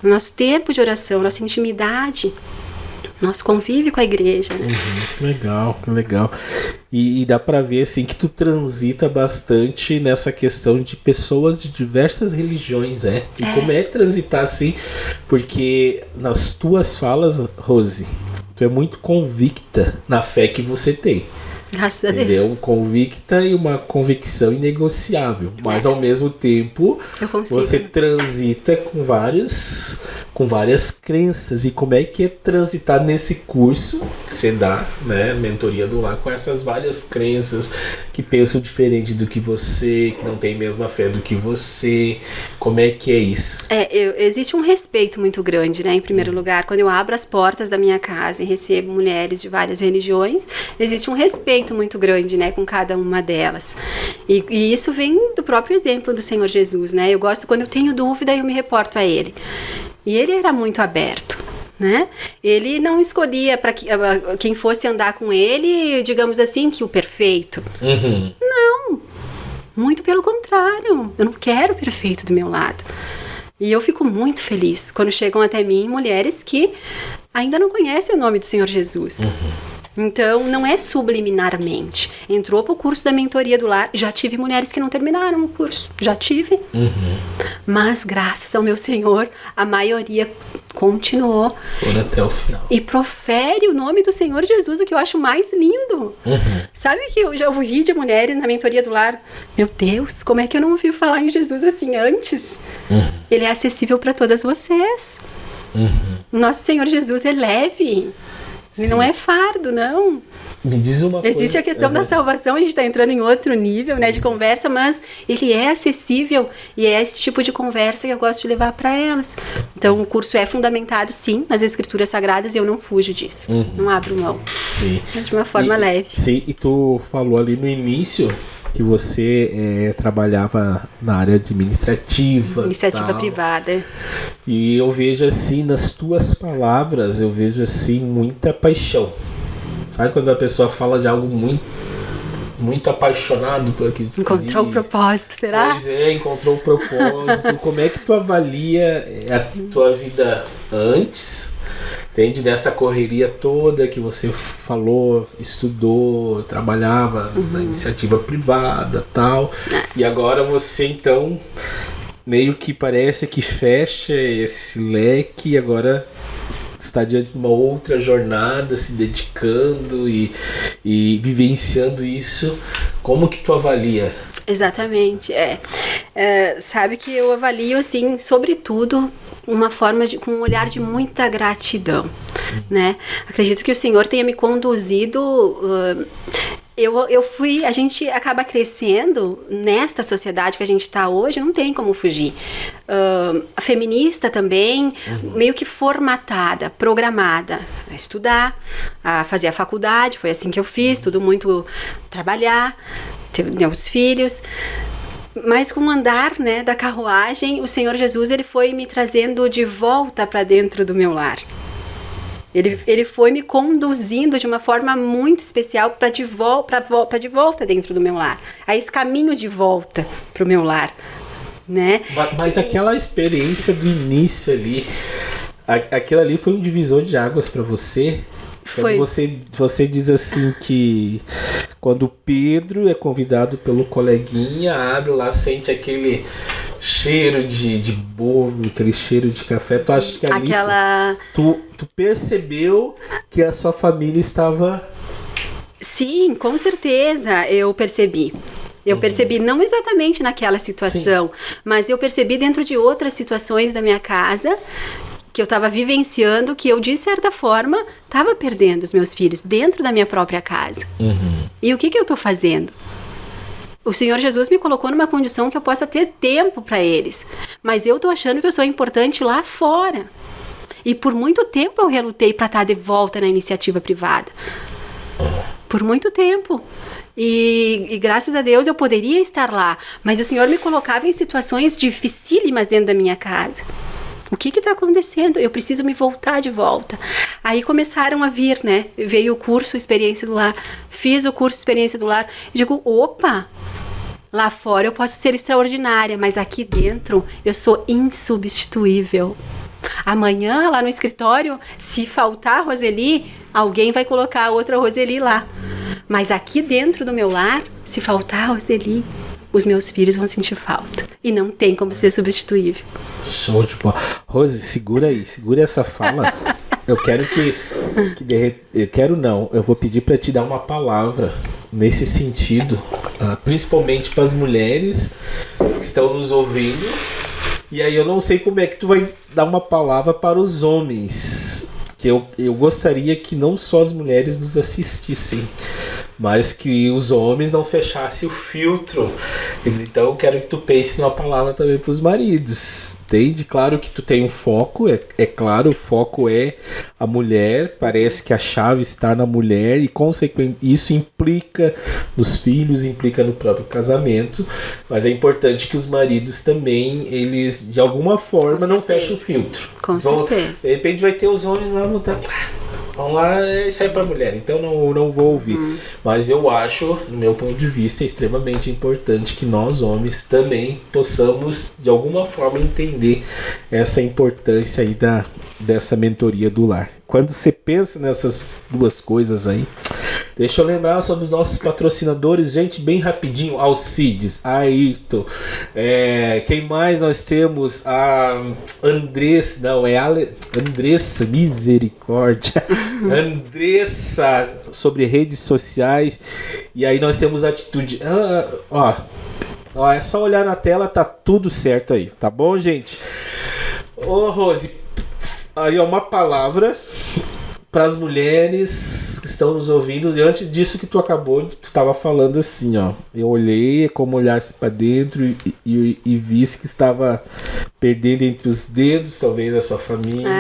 Nosso tempo de oração, nossa intimidade, nosso convívio com a igreja, né? Legal. E dá pra ver, assim, que tu transita bastante nessa questão de pessoas de diversas religiões, E como é transitar assim? Porque nas tuas falas, Rose, tu é muito convicta na fé que você tem. Graças a Deus. Deus. Convicta e uma convicção inegociável. Mas ao mesmo tempo, você transita com várias crenças. E como é que é transitar nesse curso que você dá, né? Mentoria do Lar, com essas várias crenças que pensam diferente do que você, que não tem a mesma fé do que você. Como é que é isso? Existe um respeito muito grande, né? Em primeiro lugar, quando eu abro as portas da minha casa e recebo mulheres de várias religiões, existe um respeito muito grande, né, com cada uma delas. E isso vem do próprio exemplo do Senhor Jesus, né? Eu gosto, quando eu tenho dúvida, eu me reporto a Ele. E Ele era muito aberto, né? Ele não escolhia para quem fosse andar com Ele, digamos assim, que o perfeito. Não. Muito pelo contrário. Eu não quero o perfeito do meu lado. E eu fico muito feliz quando chegam até mim mulheres que ainda não conhecem o nome do Senhor Jesus. Então, não é subliminarmente. Entrou pro curso da mentoria do lar, já tive mulheres que não terminaram o curso. Já tive. Mas, graças ao meu Senhor, a maioria continuou. Foram até o final. E profere o nome do Senhor Jesus, o que eu acho mais lindo. Sabe que eu já ouvi de mulheres na mentoria do lar? Meu Deus, como é que eu não ouvi falar em Jesus assim antes? Ele é acessível para todas vocês. Nosso Senhor Jesus é leve. Ele não é fardo, não. Me diz uma coisa. Existe a questão da salvação, a gente está entrando em outro nível, né, de conversa, mas ele é acessível e é esse tipo de conversa que eu gosto de levar para elas. Então, o curso é fundamentado, sim, nas Escrituras Sagradas e eu não fujo disso. Não abro mão. Sim. De uma forma leve. Sim, e tu falou ali no início que você trabalhava na área administrativa. Iniciativa privada. E eu vejo assim, nas tuas palavras, eu vejo assim, muita paixão. Sabe quando a pessoa fala de algo muito apaixonado por aquilo que encontrou o propósito, será? Pois é, encontrou o propósito. Como é que tu avalia a tua vida antes, entende? Nessa correria toda que você falou, estudou, trabalhava na iniciativa privada e tal. E agora você então meio que parece que fecha esse leque e agora está diante de uma outra jornada, se dedicando e vivenciando isso. Como que tu avalia? Exatamente, sabe que eu avalio, assim, sobretudo, com um olhar de muita gratidão, né? Acredito que o Senhor tenha me conduzido... a gente acaba crescendo nesta sociedade que a gente está hoje, não tem como fugir. A feminista também, meio que formatada, programada a estudar, a fazer a faculdade, foi assim que eu fiz, tudo muito trabalhar, ter meus filhos. Mas com o andar, né, da carruagem, o Senhor Jesus, ele foi me trazendo de volta para dentro do meu lar. Ele foi me conduzindo de uma forma muito especial para de volta dentro do meu lar. A esse caminho de volta para o meu lar, né? Mas aquela experiência do início ali, aquilo ali foi um divisor de águas para você? Foi. Você diz assim que quando Pedro é convidado pelo coleguinha, abre lá, sente aquele cheiro de bolo, aquele cheiro de café, tu acha que ali tu percebeu que a sua família estava... Sim, com certeza eu percebi. Eu percebi não exatamente naquela situação, mas eu percebi dentro de outras situações da minha casa que eu estava vivenciando, que eu, de certa forma, estava perdendo os meus filhos dentro da minha própria casa. E o que eu estou fazendo? O Senhor Jesus me colocou numa condição que eu possa ter tempo para eles. Mas eu estou achando que eu sou importante lá fora. E por muito tempo eu relutei para estar de volta na iniciativa privada. Por muito tempo. E graças a Deus eu poderia estar lá. Mas o Senhor me colocava em situações dificílimas dentro da minha casa. O que está acontecendo? Eu preciso me voltar de volta. Aí começaram a vir, né? Veio o curso Experiência do Lar. Fiz o curso Experiência do Lar. E digo, opa! Lá fora eu posso ser extraordinária, mas aqui dentro eu sou insubstituível. Amanhã, lá no escritório, se faltar a Roseli, alguém vai colocar a outra Roseli lá. Mas aqui dentro do meu lar, se faltar a Roseli, os meus filhos vão sentir falta. E não tem como ser substituível. Show de bola. Rose, segura aí, segura essa fala. Eu quero eu vou pedir para te dar uma palavra nesse sentido, principalmente para as mulheres que estão nos ouvindo. E aí eu não sei como é que tu vai dar uma palavra para os homens, que eu gostaria que não só as mulheres nos assistissem, mas que os homens não fechassem o filtro. Então eu quero que tu pense numa palavra também para os maridos. Entende? Claro que tu tem um foco, é claro, o foco é a mulher, parece que a chave está na mulher e consequentemente isso implica nos filhos, implica no próprio casamento, mas é importante que os maridos também, eles de alguma forma não fechem o filtro. Com certeza. De repente vai ter os homens lá no vamos lá, isso aí é pra mulher, então não vou ouvir. Mas eu acho, no meu ponto de vista, é extremamente importante que nós, homens, também possamos, de alguma forma, entender essa importância aí dessa mentoria do lar. Quando você pensa nessas duas coisas aí, deixa eu lembrar sobre os nossos patrocinadores, gente, bem rapidinho, Alcides, Ayrton, quem mais nós temos? A Andressa, misericórdia, Andressa, sobre redes sociais, e aí nós temos Atitude, é só olhar na tela, tá tudo certo aí, tá bom, gente? Ô, Rose, aí é uma palavra para as mulheres que estão nos ouvindo diante disso que tu estava falando assim, ó. Eu olhei como olhasse para dentro e vi que estava perdendo entre os dedos, talvez, a sua família.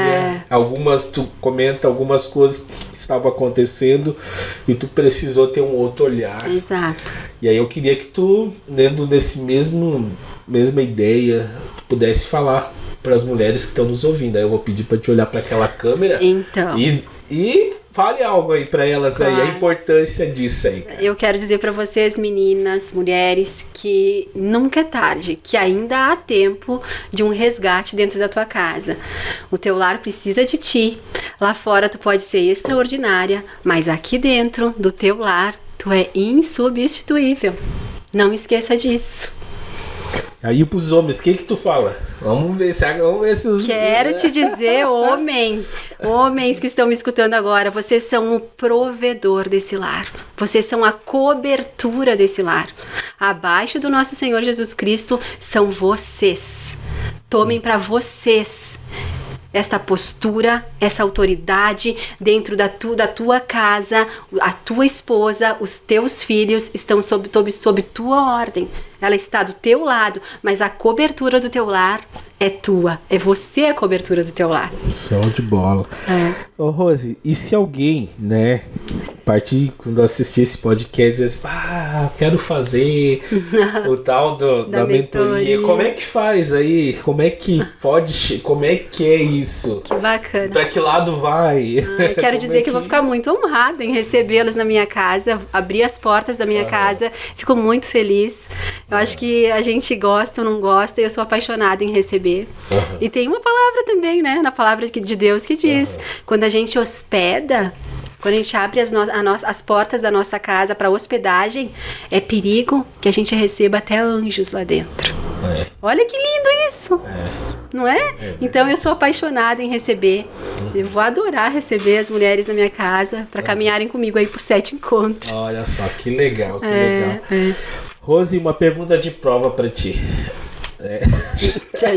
Tu comenta algumas coisas que estavam acontecendo e tu precisou ter um outro olhar. Exato. E aí eu queria que tu, dentro desse mesma ideia, tu pudesse falar para as mulheres que estão nos ouvindo. Aí eu vou pedir para te olhar para aquela câmera e fale algo aí para elas, claro. Aí a importância disso aí, cara. Eu quero dizer para vocês, meninas, mulheres, que nunca é tarde, que ainda há tempo de um resgate dentro da tua casa. O teu lar precisa de ti. Lá fora tu pode ser extraordinária, mas aqui dentro do teu lar tu é insubstituível. Não esqueça disso. Aí pros homens, o que tu fala? Vamos ver se os... Quero te dizer, homens que estão me escutando agora, vocês são o provedor desse lar. Vocês são a cobertura desse lar. Abaixo do nosso Senhor Jesus Cristo são vocês. Tomem para vocês esta postura, essa autoridade dentro da tua casa, a tua esposa, os teus filhos estão sob tua ordem. Ela está do teu lado, mas a cobertura do teu lar é tua. É você a cobertura do teu lar. Show de bola. Ô, Rose, e se alguém, né, partir quando assistir esse podcast, diz, quero fazer o tal da mentoria. Como é que faz aí? Como é que pode? Como é que é isso? Que bacana. Pra que lado vai? Quero dizer que eu vou ficar muito honrada em recebê-las na minha casa, abrir as portas da minha casa. Fico muito feliz. Eu acho que a gente gosta ou não gosta, e eu sou apaixonada em receber. E tem uma palavra também, né, na palavra de Deus que diz, quando a gente hospeda, quando a gente abre as portas da nossa casa para hospedagem, é perigo que a gente receba até anjos lá dentro. Olha que lindo isso! Não é? Então eu sou apaixonada em receber. Eu vou adorar receber as mulheres na minha casa para caminharem comigo aí por 7 encontros. Olha só, que legal, que legal. Rose, uma pergunta de prova para ti.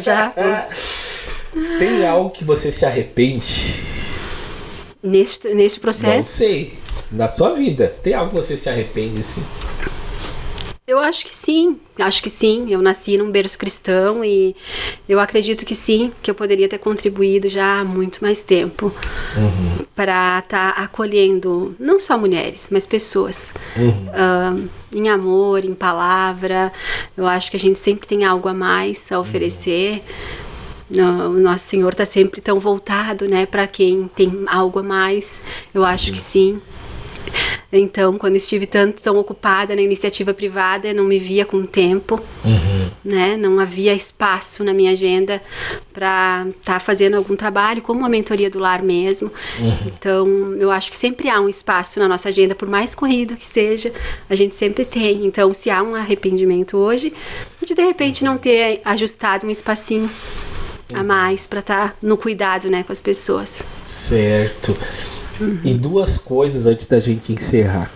Já? Tem algo que você se arrepende? Neste processo? Não sei. Na sua vida, tem algo que você se arrepende, sim? Eu acho que sim. Eu nasci num berço cristão e eu acredito que sim, que eu poderia ter contribuído já há muito mais tempo para estar acolhendo não só mulheres, mas pessoas em amor, em palavra. Eu acho que a gente sempre tem algo a mais a oferecer. O nosso Senhor está sempre tão voltado, né, para quem tem algo a mais. Eu acho que sim. Então, quando estive tão ocupada na iniciativa privada, eu não me via com tempo, né? Não havia espaço na minha agenda para estar fazendo algum trabalho, como a mentoria do lar mesmo. Então, eu acho que sempre há um espaço na nossa agenda, por mais corrido que seja, a gente sempre tem. Então, se há um arrependimento hoje, de repente não ter ajustado um espacinho a mais para estar no cuidado, né, com as pessoas. Certo. E 2 coisas antes da gente encerrar.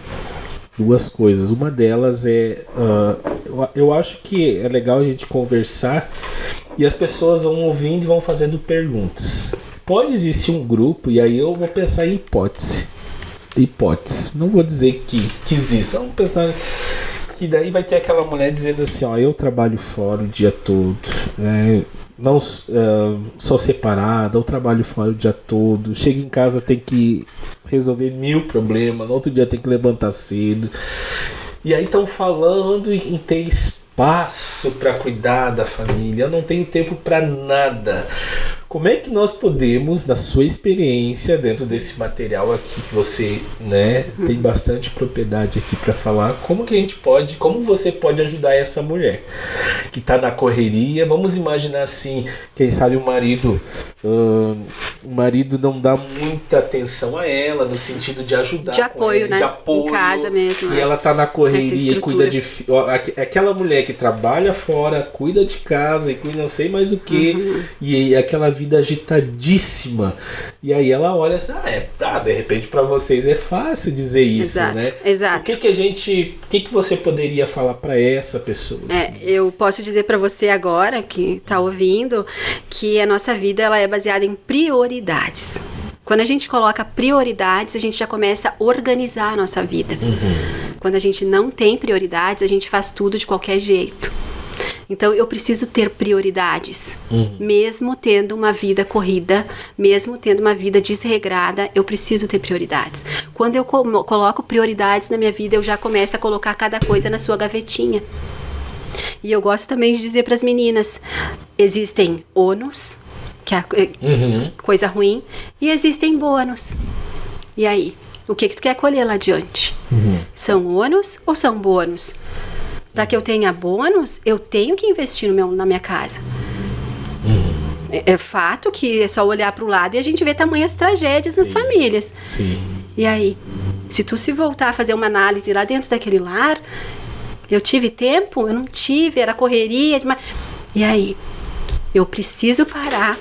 2 coisas. Uma delas é... eu acho que é legal a gente conversar e as pessoas vão ouvindo e vão fazendo perguntas. Pode existir um grupo, e aí eu vou pensar em hipótese. Não vou dizer que existe. Vamos pensar que daí vai ter aquela mulher dizendo assim, eu trabalho fora o dia todo, não sou separada, eu trabalho fora o dia todo, chego em casa, tem que resolver 1000 problemas, no outro dia tem que levantar cedo. E aí estão falando em ter espaço para cuidar da família. Eu não tenho tempo para nada. Como é que nós podemos, na sua experiência, dentro desse material aqui que você, né, tem bastante propriedade aqui para falar, como você pode ajudar essa mulher que está na correria? Vamos imaginar assim, quem sabe o marido não dá muita atenção a ela, no sentido de ajudar, de apoio, ela, né? de apoio, em casa mesmo. E ela tá na correria e cuida de aquela mulher que trabalha fora, cuida de casa e cuida não sei mais o que, e aquela vida agitadíssima, e aí ela olha assim, de repente para vocês é fácil dizer isso, né? Exato. O que você poderia falar para essa pessoa? Assim? Eu posso dizer para você agora que tá ouvindo que a nossa vida ela é baseada em prioridades. Quando a gente coloca prioridades, a gente já começa a organizar a nossa vida. Quando a gente não tem prioridades, a gente faz tudo de qualquer jeito. Então eu preciso ter prioridades, mesmo tendo uma vida corrida, mesmo tendo uma vida desregrada, eu preciso ter prioridades. Quando eu coloco prioridades na minha vida, eu já começo a colocar cada coisa na sua gavetinha. E eu gosto também de dizer para as meninas, existem ônus, que é coisa ruim, e existem bônus. E aí, o que tu quer colher lá adiante? São ônus ou são bônus? Para que eu tenha bônus, eu tenho que investir na minha casa. É fato que é só olhar para o lado e a gente vê tamanhas tragédias nas famílias. Sim. E aí, se tu se voltar a fazer uma análise lá dentro daquele lar, Eu tive tempo? Eu não tive, era correria. E aí? Eu preciso parar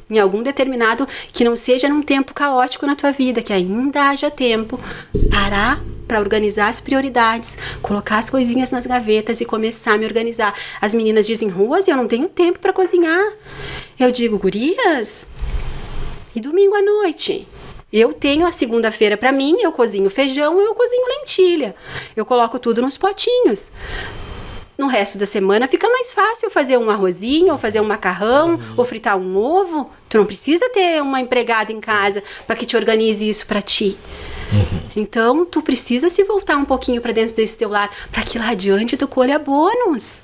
em algum determinado, que não seja num tempo caótico na tua vida, que ainda haja tempo, parar para organizar as prioridades, colocar as coisinhas nas gavetas e começar a me organizar. As meninas dizem, Rose, eu não tenho tempo para cozinhar. Eu digo, gurias, e domingo à noite? Eu tenho a segunda-feira para mim, eu cozinho feijão, eu cozinho lentilha. Eu coloco tudo nos potinhos. No resto da semana fica mais fácil fazer um arrozinho, ou fazer um macarrão, ou fritar um ovo. Tu não precisa ter uma empregada em casa para que te organize isso para ti. Então, tu precisa se voltar um pouquinho para dentro desse teu lar, para que lá adiante tu colha bônus.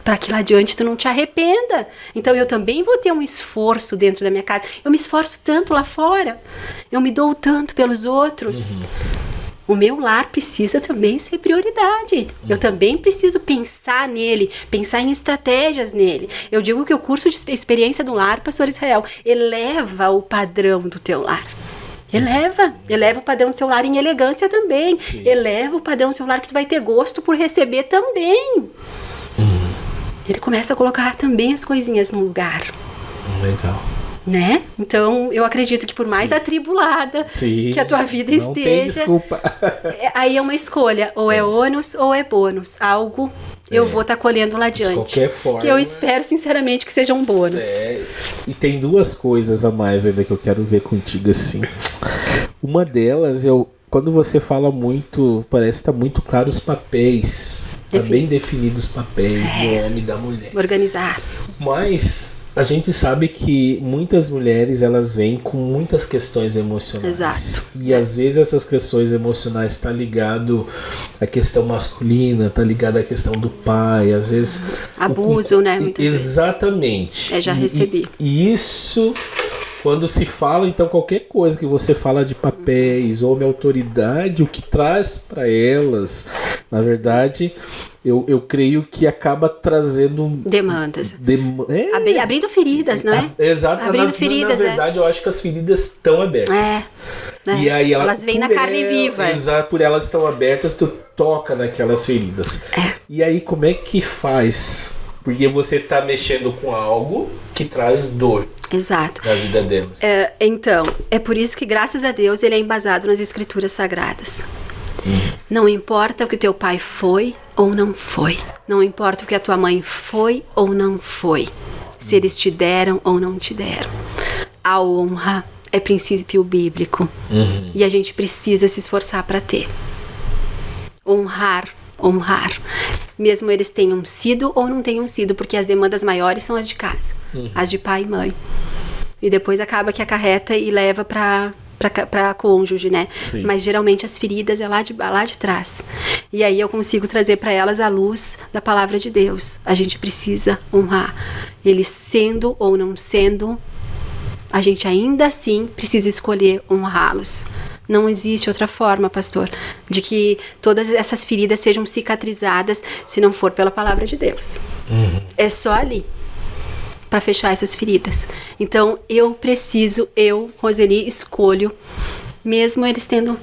Para que lá adiante tu não te arrependa. Então, eu também vou ter um esforço dentro da minha casa. Eu me esforço tanto lá fora. Eu me dou tanto pelos outros. O meu lar precisa também ser prioridade. Eu também preciso pensar nele, pensar em estratégias nele. Eu digo que o curso de experiência do lar, Pastor Israel, eleva o padrão do teu lar. Eleva o padrão do teu lar em elegância também. Sim. Eleva o padrão do teu lar que tu vai ter gosto por receber também. Ele começa a colocar também as coisinhas no lugar. Legal. Né? Então, eu acredito que por mais atribulada que a tua vida não esteja, tem desculpa. Aí é uma escolha, ou é ônus ou é bônus. Algo eu vou estar colhendo lá adiante. De qualquer forma. Que eu espero, sinceramente, que seja um bônus. E tem duas coisas a mais ainda que eu quero ver contigo assim. Uma delas, quando você fala muito, parece que tá muito claro os papéis. Tá bem definidos os papéis do homem e da mulher. Organizar. Mas a gente sabe que muitas mulheres, elas vêm com muitas questões emocionais. Exato. E às vezes essas questões emocionais estão ligado à questão masculina, tá ligado à questão do pai, às vezes abuso, né? Muitas exatamente. Vezes. Já recebi. E isso, quando se fala, então qualquer coisa que você fala de papéis ou de autoridade, o que traz para elas, na verdade, eu creio que acaba trazendo demandas. Abrindo feridas, não é? Exato. Abrindo feridas, na verdade, eu acho que as feridas estão abertas. E aí elas vêm na carne viva. Exato, por elas estão abertas, tu toca naquelas feridas. E aí, como é que faz? Porque você tá mexendo com algo que traz dor. Exato. Na vida delas. Então, é por isso que, graças a Deus, ele é embasado nas Escrituras Sagradas. Não importa o que teu pai foi ou não foi. Não importa o que a tua mãe foi ou não foi. Se eles te deram ou não te deram. A honra é princípio bíblico. E a gente precisa se esforçar para ter. Honrar. Mesmo eles tenham sido ou não tenham sido, porque as demandas maiores são as de casa. As de pai e mãe. E depois acaba que acarreta e leva para cônjuge, né? Sim. Mas geralmente as feridas é lá de trás. E aí eu consigo trazer para elas a luz da palavra de Deus. A gente precisa honrar. Eles sendo ou não sendo, a gente ainda assim precisa escolher honrá-los. Não existe outra forma, pastor, de que todas essas feridas sejam cicatrizadas se não for pela palavra de Deus. É só ali para fechar essas feridas. Então, eu, Roseli, escolho, mesmo eles tendo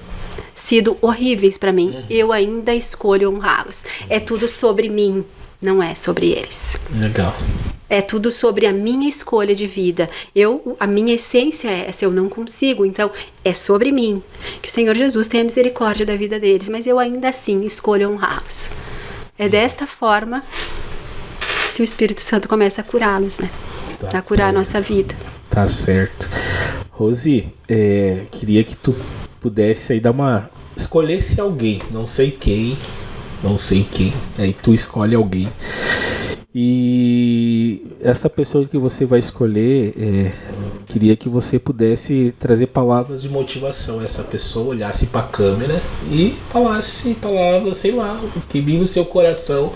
sido horríveis para mim, eu ainda escolho honrá-los. É tudo sobre mim, não é sobre eles. Legal. É tudo sobre a minha escolha de vida. A minha essência é essa, eu não consigo, então é sobre mim. Que o Senhor Jesus tenha misericórdia da vida deles, mas eu ainda assim escolho honrá-los. É desta forma que o Espírito Santo começa a curá-los, né? A curar a nossa vida. Tá certo. Rosi, queria que tu pudesse aí escolhesse alguém, não sei quem, aí tu escolhe alguém. E essa pessoa que você vai escolher, queria que você pudesse trazer palavras de motivação a essa pessoa, olhasse para a câmera e falasse palavras, sei lá, o que vir no seu coração.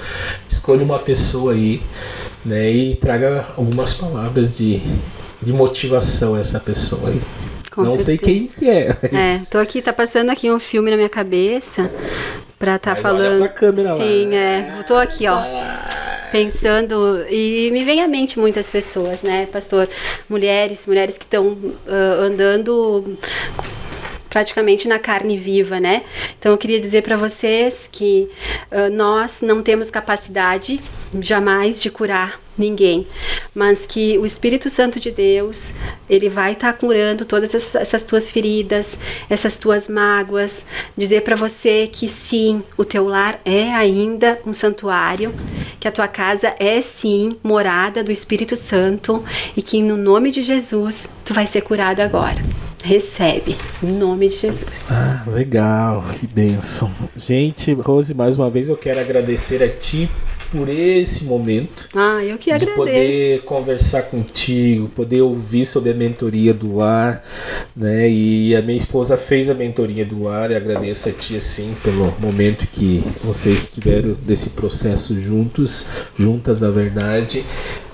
Escolha uma pessoa aí, né, e traga algumas palavras de motivação a essa pessoa aí. Com não certeza. Sei quem que é. Mas... tá passando aqui um filme na minha cabeça pra tá falando. Olha pra câmera. Sim, tô aqui, ó. Pensando, e me vem à mente muitas pessoas, né, pastor? Mulheres que estão andando praticamente na carne viva, né? Então eu queria dizer para vocês que nós não temos capacidade jamais de curar ninguém, mas que o Espírito Santo de Deus, ele vai estar curando todas essas tuas feridas, essas tuas mágoas, dizer para você que sim, o teu lar é ainda um santuário, que a tua casa é sim morada do Espírito Santo e que no nome de Jesus tu vai ser curada agora. Recebe, em nome de Jesus. Ah, legal, que bênção. Gente, Rose, mais uma vez eu quero agradecer a ti por esse momento. Eu que agradeço. De poder conversar contigo, poder ouvir sobre a mentoria do lar, né? E a minha esposa fez a mentoria do lar e agradeço a ti, assim, pelo momento que vocês tiveram desse processo juntas, na verdade.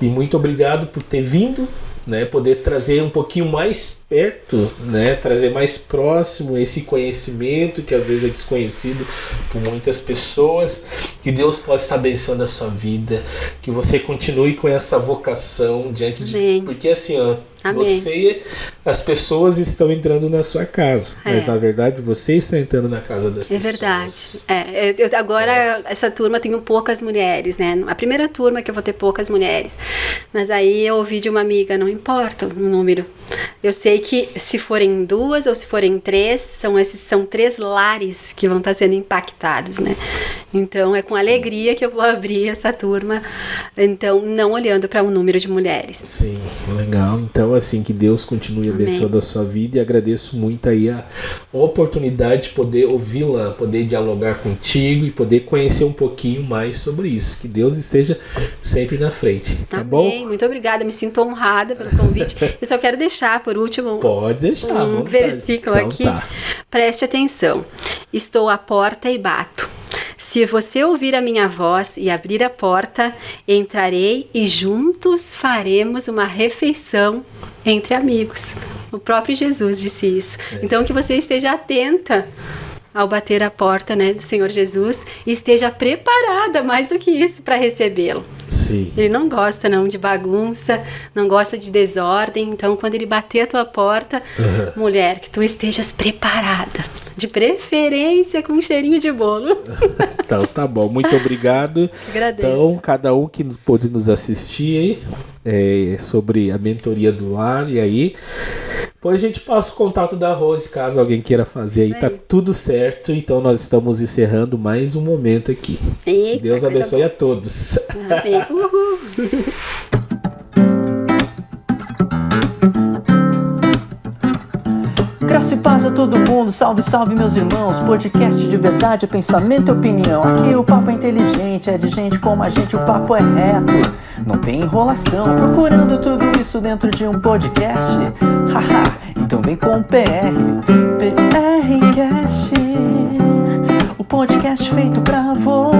E muito obrigado por ter vindo, né, poder trazer um pouquinho mais perto, né, trazer mais próximo esse conhecimento que às vezes é desconhecido por muitas pessoas. Que Deus possa estar abençoando a sua vida, que você continue com essa vocação diante de... Porque assim, ó, Amém. As pessoas estão entrando na sua casa, mas na verdade você está entrando na casa das pessoas. É verdade. Agora essa turma tem poucas mulheres, né? A primeira turma que eu vou ter poucas mulheres, mas aí eu ouvi de uma amiga, não importa o número. Eu sei que se forem 2 ou se forem 3, são 3 lares que vão estar sendo impactados, né? Então é com alegria que eu vou abrir essa turma, então não olhando para um número de mulheres. Sim, legal. Então assim, que Deus continue abençoando a sua vida e agradeço muito aí a oportunidade de poder ouvi-la, poder dialogar contigo e poder conhecer um pouquinho mais sobre isso. Que Deus esteja sempre na frente, tá bom? Muito obrigada, me sinto honrada pelo convite. Eu só quero deixar por último Pode deixar, um versículo então, aqui. Tá. Preste atenção. Estou à porta e bato. Se você ouvir a minha voz e abrir a porta, entrarei e juntos faremos uma refeição entre amigos. O próprio Jesus disse isso. Então que você esteja atenta ao bater a porta, né, do Senhor Jesus e esteja preparada mais do que isso para recebê-lo. Sim. Ele não gosta não de bagunça, não gosta de desordem. Então quando ele bater a tua porta, mulher, que tu estejas preparada, de preferência com um cheirinho de bolo. Então tá bom, muito obrigado. Agradeço. Então cada um que pôde nos assistir sobre a mentoria do lar, e aí depois a gente passa o contato da Rose, caso alguém queira fazer aí, tá tudo certo. Então nós estamos encerrando mais um momento aqui. Eita, que Deus abençoe a todos. Amém. Uhul. Graça e paz a todo mundo, salve, salve meus irmãos. Podcast de verdade, pensamento e opinião. Aqui o papo é inteligente, é de gente como a gente, o papo é reto, não tem enrolação. Procurando tudo isso dentro de um podcast, haha, então vem com o PRCast, o podcast feito pra você.